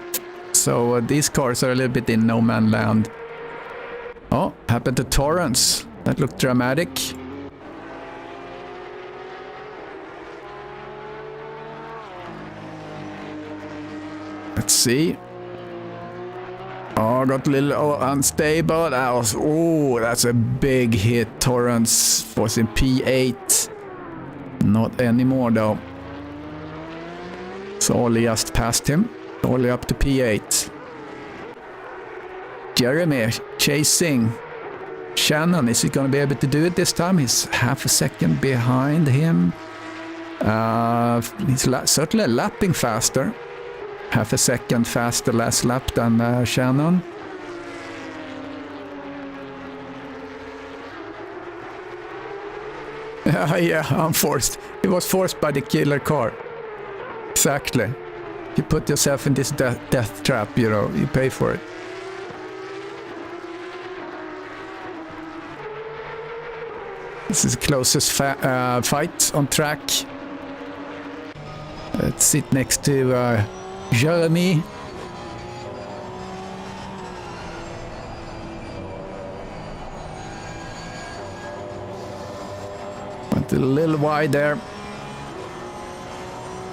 So these cars are a little bit in no man's land. Oh, happened to Torrance. That looked dramatic. Let's see. Oh, got a little unstable. That was, oh, that's a big hit. Torrance was in P8. Not anymore though. So Ollie just passed him. Ollie up to P8. Jeremy chasing Shannon. Is he going to be able to do it this time? He's half a second behind him. He's certainly lapping faster. Half a second faster last lap than Shannon. Yeah, I'm forced. He was forced by the killer car. Exactly. You put yourself in this death trap, you know, you pay for it. This is the closest fight on track. Let's sit next to Jeremy. Went a little wide there.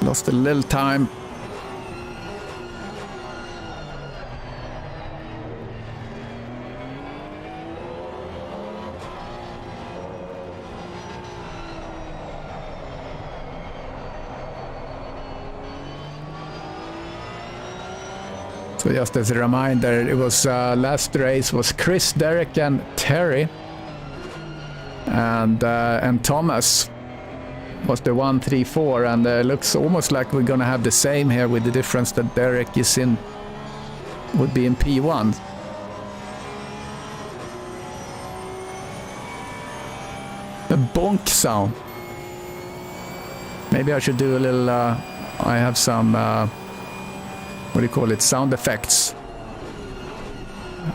Lost a little time. So just as a reminder, it was last race was Chris, Derek, and Terry, and Thomas was the 1, 3, 4, and looks almost like we're gonna have the same here, with the difference that Derek is in would be in P1. A bonk sound. Maybe I should do a little. I have some. What do you call it? Sound effects.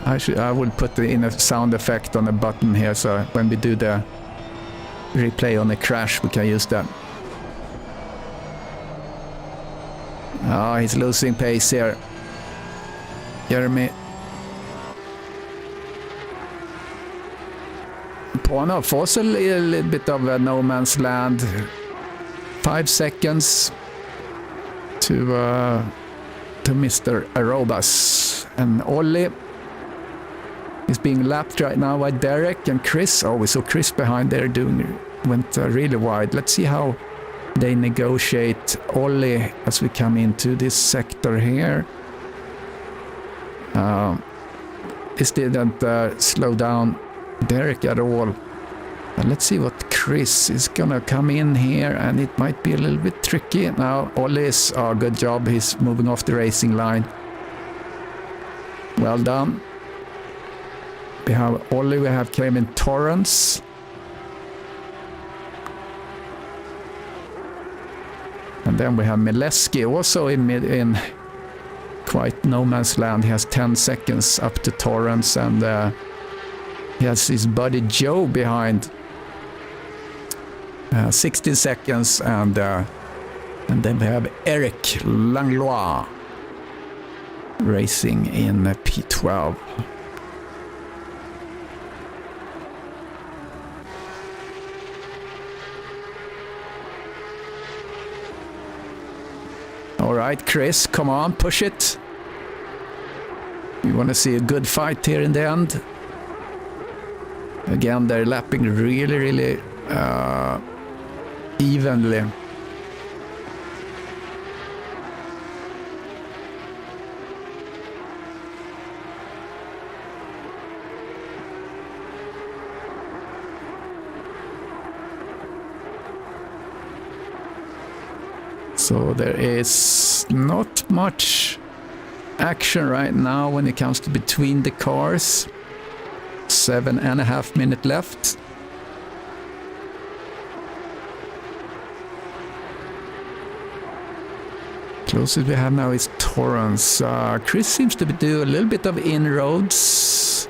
I will put in a sound effect on the button here, so when we do the replay on the crash, we can use that. Oh, he's losing pace here. Jeremy. Pornoff was a little bit of a no man's land. 5 seconds to Mr. Aerobus. And Ollie is being lapped right now by Derek and Chris. Oh, we saw Chris behind there went really wide. Let's see how they negotiate Ollie as we come into this sector here. This didn't slow down Derek at all. Let's see what Chris is gonna come in here, and it might be a little bit tricky. Now Ollie's, good job, he's moving off the racing line. Well done. We have Ollie, we have Cayman Torrance. And And then we have Mileski also in quite no man's land. He has 10 seconds up to Torrance, and he has his buddy Joe behind. 16 seconds, and then we have Eric Langlois racing in P12. All right, Chris, come on, push it. You want to see a good fight here in the end. Again, they're lapping really evenly. So there is not much action right now when it comes to between the cars. 7.5 minutes left. Closest we have now is Torrance. Chris seems to do a little bit of inroads.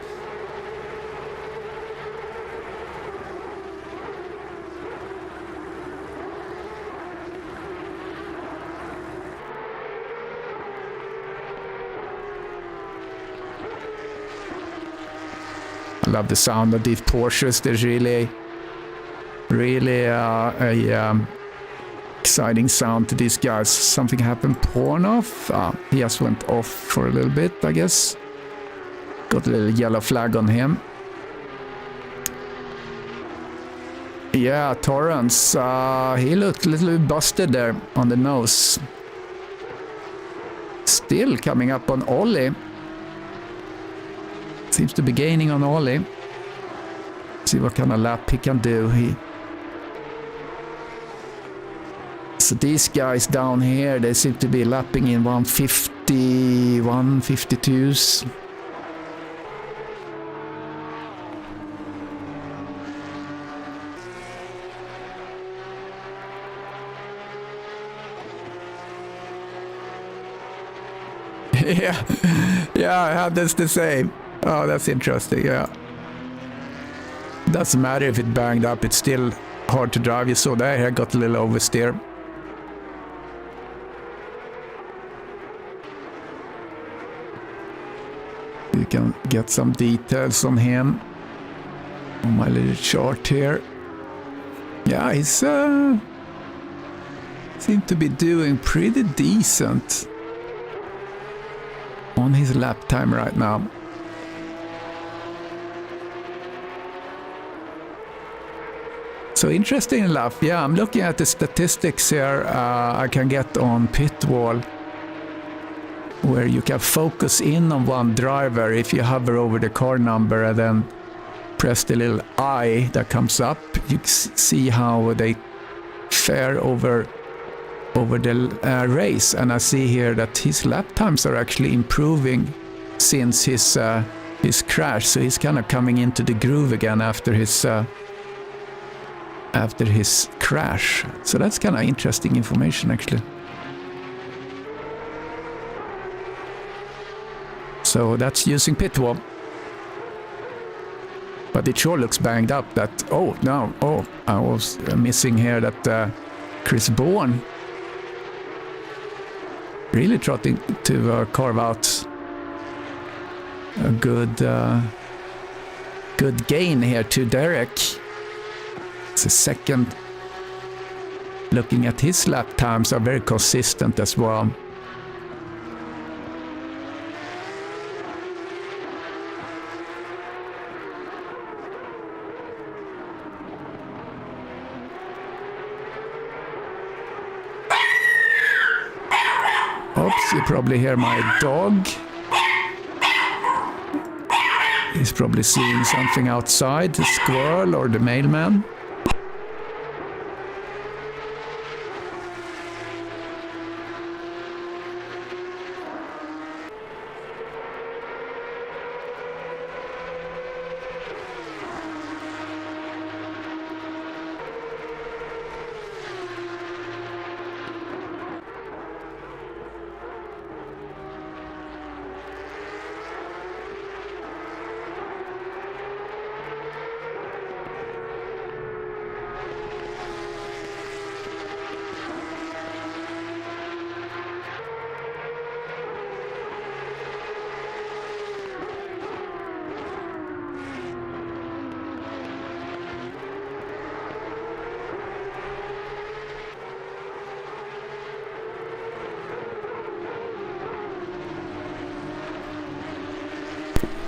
I love the sound of these Porsches. There's really exciting sound to these guys. Something happened. Pornoff. He just went off for a little bit, I guess. Got a little yellow flag on him. Yeah, Torrance. He looked a little bit busted there on the nose. Still coming up on Ollie. Seems to be gaining on Ollie. See what kind of lap he can do. So these guys down here, they seem to be lapping in 150, 152s. Yeah, that's the same. Oh, that's interesting, yeah. Doesn't matter if it banged up, it's still hard to drive. You saw there, I got a little oversteer. You can get some details on him on my little chart here. Yeah, he's seems to be doing pretty decent on his lap time right now. So interesting enough, yeah, I'm looking at the statistics here I can get on Pitwall, where you can focus in on one driver if you hover over the car number and then press the little eye that comes up. You see how they fare over the race, and I see here that his lap times are actually improving since his crash, so he's kind of coming into the groove again after his crash. So that's kind of interesting information actually. So that's using Pitwall. But it sure looks banged up that, I was missing here that Chris Bourne really trying to carve out a good gain here to Derek. It's a second. Looking at his lap times are very consistent as well. Oops, you probably hear my dog. He's probably seeing something outside, the squirrel or the mailman.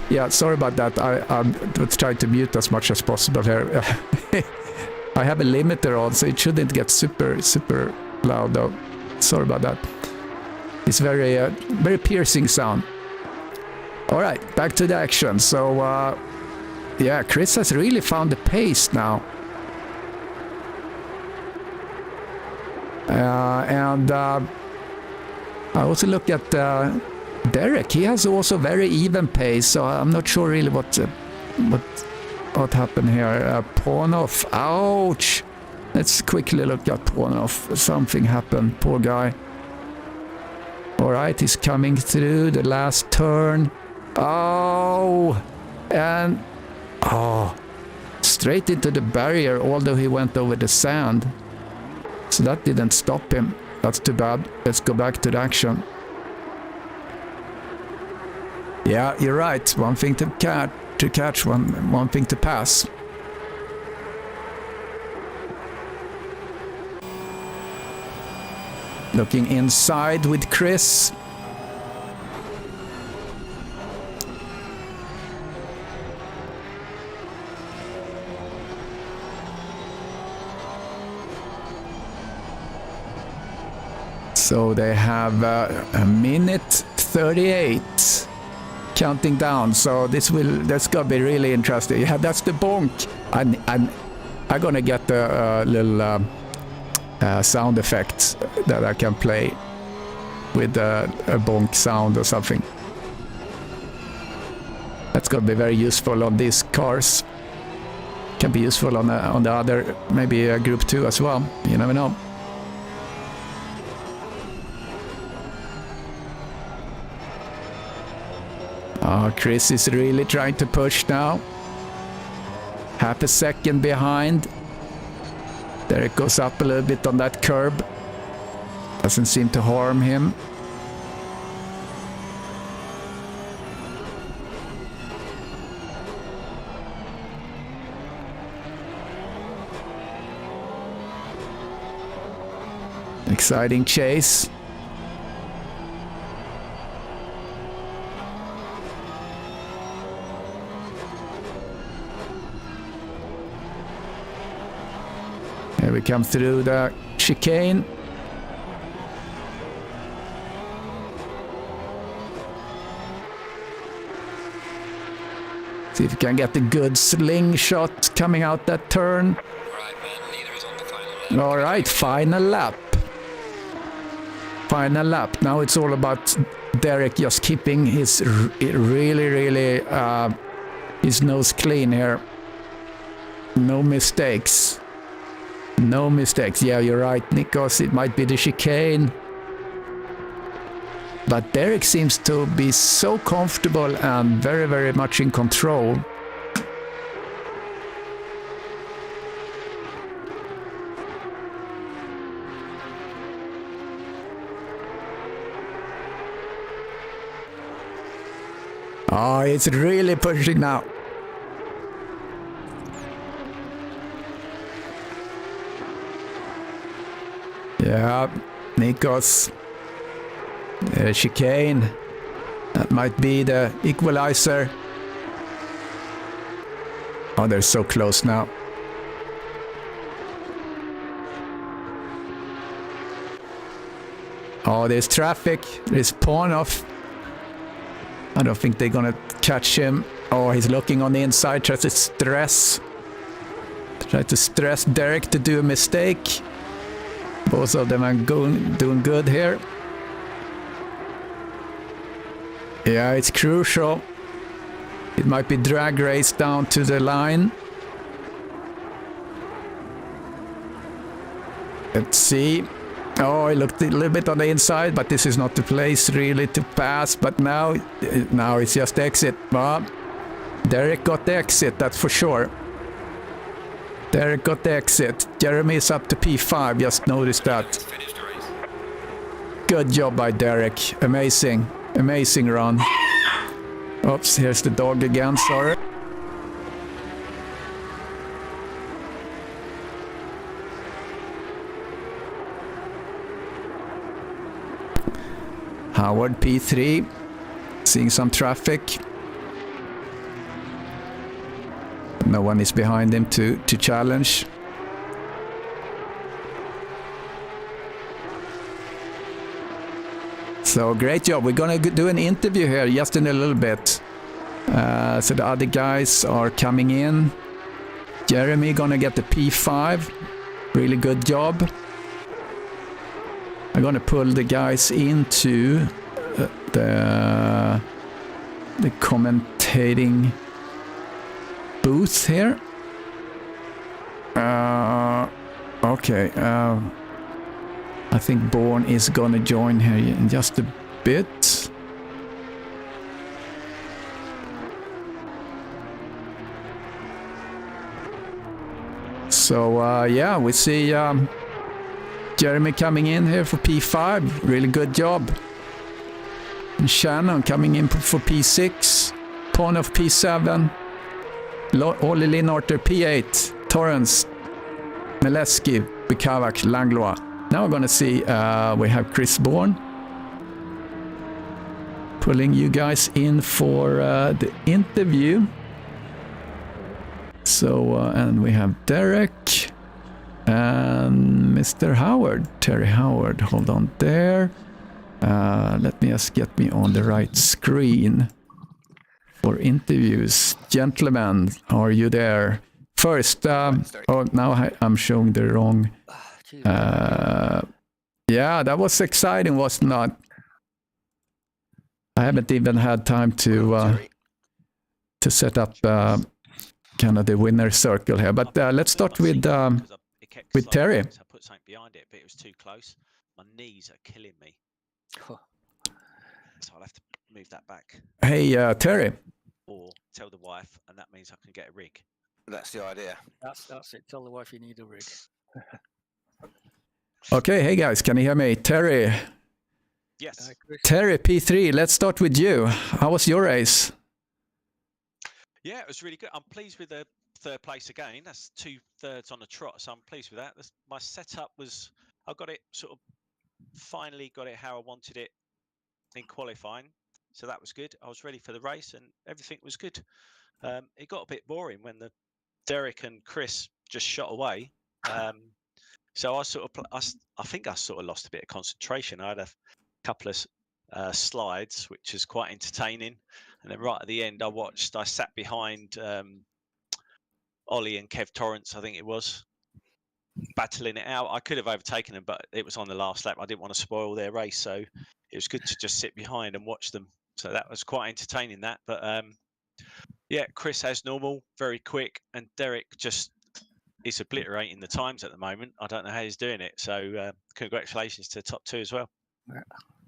Yeah, sorry about that. I was trying to mute as much as possible here. I have a limiter on, so it shouldn't get super loud though. Sorry about that. It's very piercing sound. All right, back to the action. So, yeah, Chris has really found the pace now. And I also look at Derek. He has also very even pace, so I'm not sure really what happened here. Pornoff, ouch! Let's quickly look at Pornoff. Something happened, poor guy. All right, he's coming through the last turn. Oh, and straight into the barrier, although he went over the sand. So that didn't stop him. That's too bad. Let's go back to the action. Yeah, you're right. One thing to catch, one thing to pass. Looking inside with Chris. So they have a minute 38 counting down. So that's gonna be really interesting. Yeah, that's the bonk. I'm gonna get a little sound effect that I can play with a bonk sound or something. That's gonna be very useful on these cars. Can be useful on the other, maybe group 2 as well. You never know. Chris is really trying to push now. Half a second behind. There it goes up a little bit on that curb. Doesn't seem to harm him. Exciting chase. Here we come through the chicane. See if we can get a good slingshot coming out that turn. Right, man, leader is on the final lap. All right, final lap. Final lap. Now it's all about Derek just keeping his really his nose clean here. No mistakes. No mistakes. Yeah, you're right, Nikos. It might be the chicane. But Derek seems to be so comfortable and very much in control. Oh, it's really pushing now. Yeah, Nikos. Chicane. That might be the equalizer. Oh, they're so close now. Oh, there's traffic. There's Pornoff. I don't think they're gonna catch him. Oh, he's looking on the inside, tries to stress Derek to do a mistake. Both of them are doing good here. Yeah, it's crucial. It might be drag race down to the line. Let's see. Oh, I looked a little bit on the inside, but this is not the place really to pass. But now it's just exit. Derek got the exit, that's for sure. Derek got the exit. Jeremy is up to P5, just noticed that. Good job by Derek. Amazing. Amazing run. Oops, here's the dog again, sorry. Howard P3, seeing some traffic. No one is behind him to challenge. So great job. We're going to do an interview here just in a little bit. So the other guys are coming in. Jeremy going to get the P5. Really good job. I'm going to pull the guys into the commentating booth here. Okay. I think Bourne is going to join here in just a bit. So, yeah, we see Jeremy coming in here for P5. Really good job. And Shannon coming in for P6. Ponov P7. Olli Linorter P8. Torrance. Meleski. Bukavak. Langlois. Now we're going to see we have Chris Bourne pulling you guys in for the interview. So, and we have Derek and Mr. Howard, Terry Howard. Hold on there. Let me just get me on the right screen for interviews. Gentlemen, are you there? First, oh, now I'm showing the wrong. Yeah, that was exciting, was not? I haven't even had time to set up kind of the winner circle here. But let's start with Terry. I put something behind it, but it was too close. My knees are killing me, so I'll have to move that back. Hey, Terry. Or tell the wife, and that means I can get a rig. That's the idea. That's it. Tell the wife you need a rig. Okay, hey guys, can you hear me? Terry. Yes. Terry, P3, let's start with you. How was your race? Yeah, it was really good. I'm pleased with the third place again. That's 2/3 on the trot, so I'm pleased with that. My setup was, I got it sort of, finally got it how I wanted it in qualifying. So that was good. I was ready for the race and everything was good. It got a bit boring when the Derek and Chris just shot away. So I think I sort of lost a bit of concentration. I had a couple of slides, which was quite entertaining. And then right at the end, I sat behind Ollie and Kev Torrance, I think it was, battling it out. I could have overtaken them, but it was on the last lap. I didn't want to spoil their race. So it was good to just sit behind and watch them. So that was quite entertaining, that. But yeah, Chris, as normal, very quick. And Derek just is obliterating the times at the moment. I don't know how he's doing it. So congratulations to the top two as well.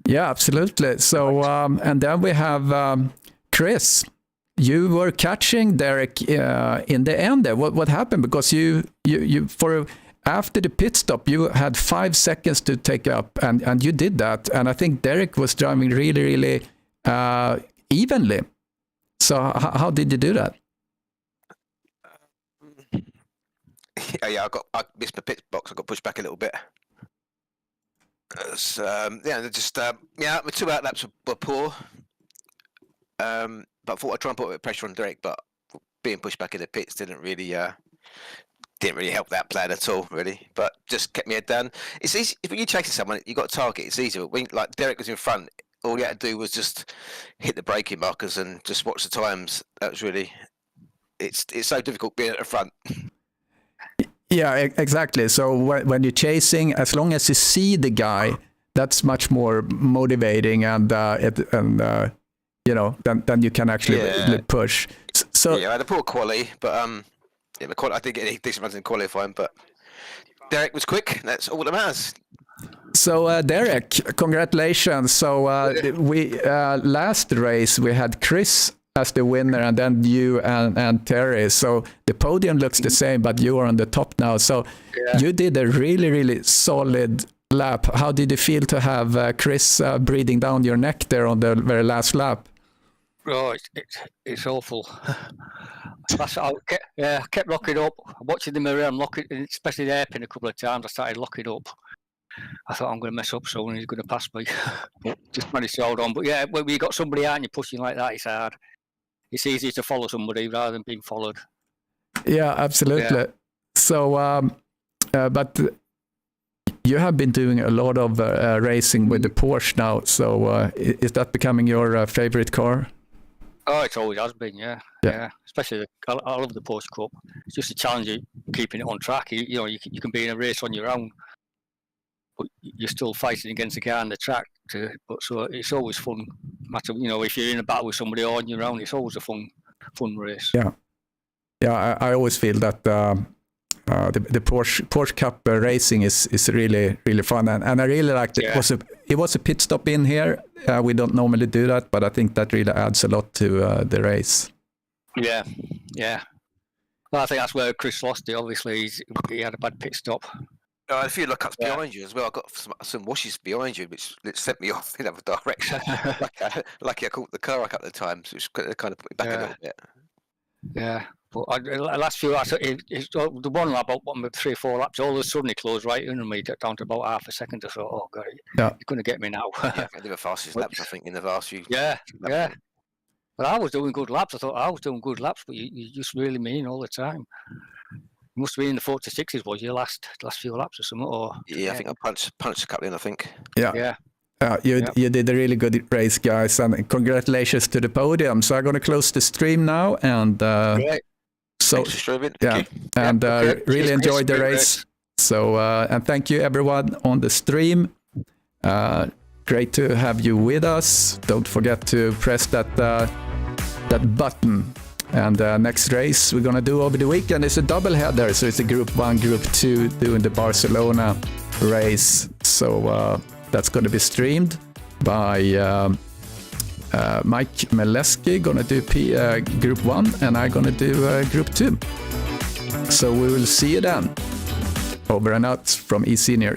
Yeah, absolutely. So, and then we have Chris. You were catching Derek in the end there. What happened? Because you for after the pit stop, you had 5 seconds to take up, and you did that. And I think Derek was driving really evenly. So how did you do that? Yeah, I missed my pit box. I got pushed back a little bit. Yeah, just my 2 outlaps were poor. But I thought I'd try and put a bit of pressure on Derek, but being pushed back in the pits didn't really help that plan at all, really. But just kept my head down. It's easy if you're chasing someone, you got a target. It's easier. When like Derek was in front, all you had to do was just hit the braking markers and just watch the times. That was really. It's so difficult being at the front. Yeah, exactly. So when you're chasing, as long as you see the guy, that's much more motivating, and you know, then you can actually push. So yeah, I had a poor quali, but I did get any decent runs in qualifying, but Derek was quick. That's all that matters. So Derek, congratulations. So we last race we had Chris as the winner, and then you and Terry. So the podium looks the same, but you are on the top now. So you did a really solid lap. How did you feel to have Chris breathing down your neck there on the very last lap? Oh, it's awful. I kept locking up. Watching the mirror, I'm locking, especially the hairpin a couple of times. I started locking up. I thought I'm going to mess up soon. He's going to pass me. Just managed to hold on. But yeah, when you got somebody out and you're pushing like that, it's hard. It's easier to follow somebody rather than being followed. Yeah, absolutely. Yeah. So, but you have been doing a lot of racing with the Porsche now. So, is that becoming your favorite car? Oh, it always has been, yeah. Especially, I love the Porsche Cup. It's just a challenge of keeping it on track. You know, you can be in a race on your own, but you're still fighting against the guy on the track. But so it's always fun. Matter, you know, if you're in a battle with somebody or on your own, it's always a fun race. Yeah, I always feel that the Porsche Cup racing is really fun, and I really liked it. Yeah. It was a pit stop in here. We don't normally do that, but I think that really adds a lot to the race. Yeah. Well, I think that's where Chris lost it. Obviously, he had a bad pit stop. A few lookups behind you as well. I got some washes behind you, which sent me off in another direction. Lucky I caught the car a couple of times, which kind of put me back a little bit. Yeah, but last few laps, the one lap, about 3 or 4 laps, all of a sudden he closed right under me down to about half a second or so. Oh god, you're going to get me now. Yeah, I did the fastest laps, I think, in the last few. Yeah. But I was doing good laps. I thought I was doing good laps, but you just really mean all the time. You must have been in the 46s, was your last few laps or something? Or Yeah, I think I punched a couple in, I think. Yeah. You did a really good race, guys, and congratulations to the podium. So I'm going to close the stream now, and great. So thanks for streaming. Yeah, and really enjoyed the race. So and thank you everyone on the stream. Great to have you with us. Don't forget to press that button. And next race we're gonna do over the weekend is a double header. So it's a Group 1, Group 2 doing the Barcelona race. So that's gonna be streamed by Mike Meleski, gonna do Group 1, and I'm gonna do Group 2. So we will see you then. Over and out from eSeniors.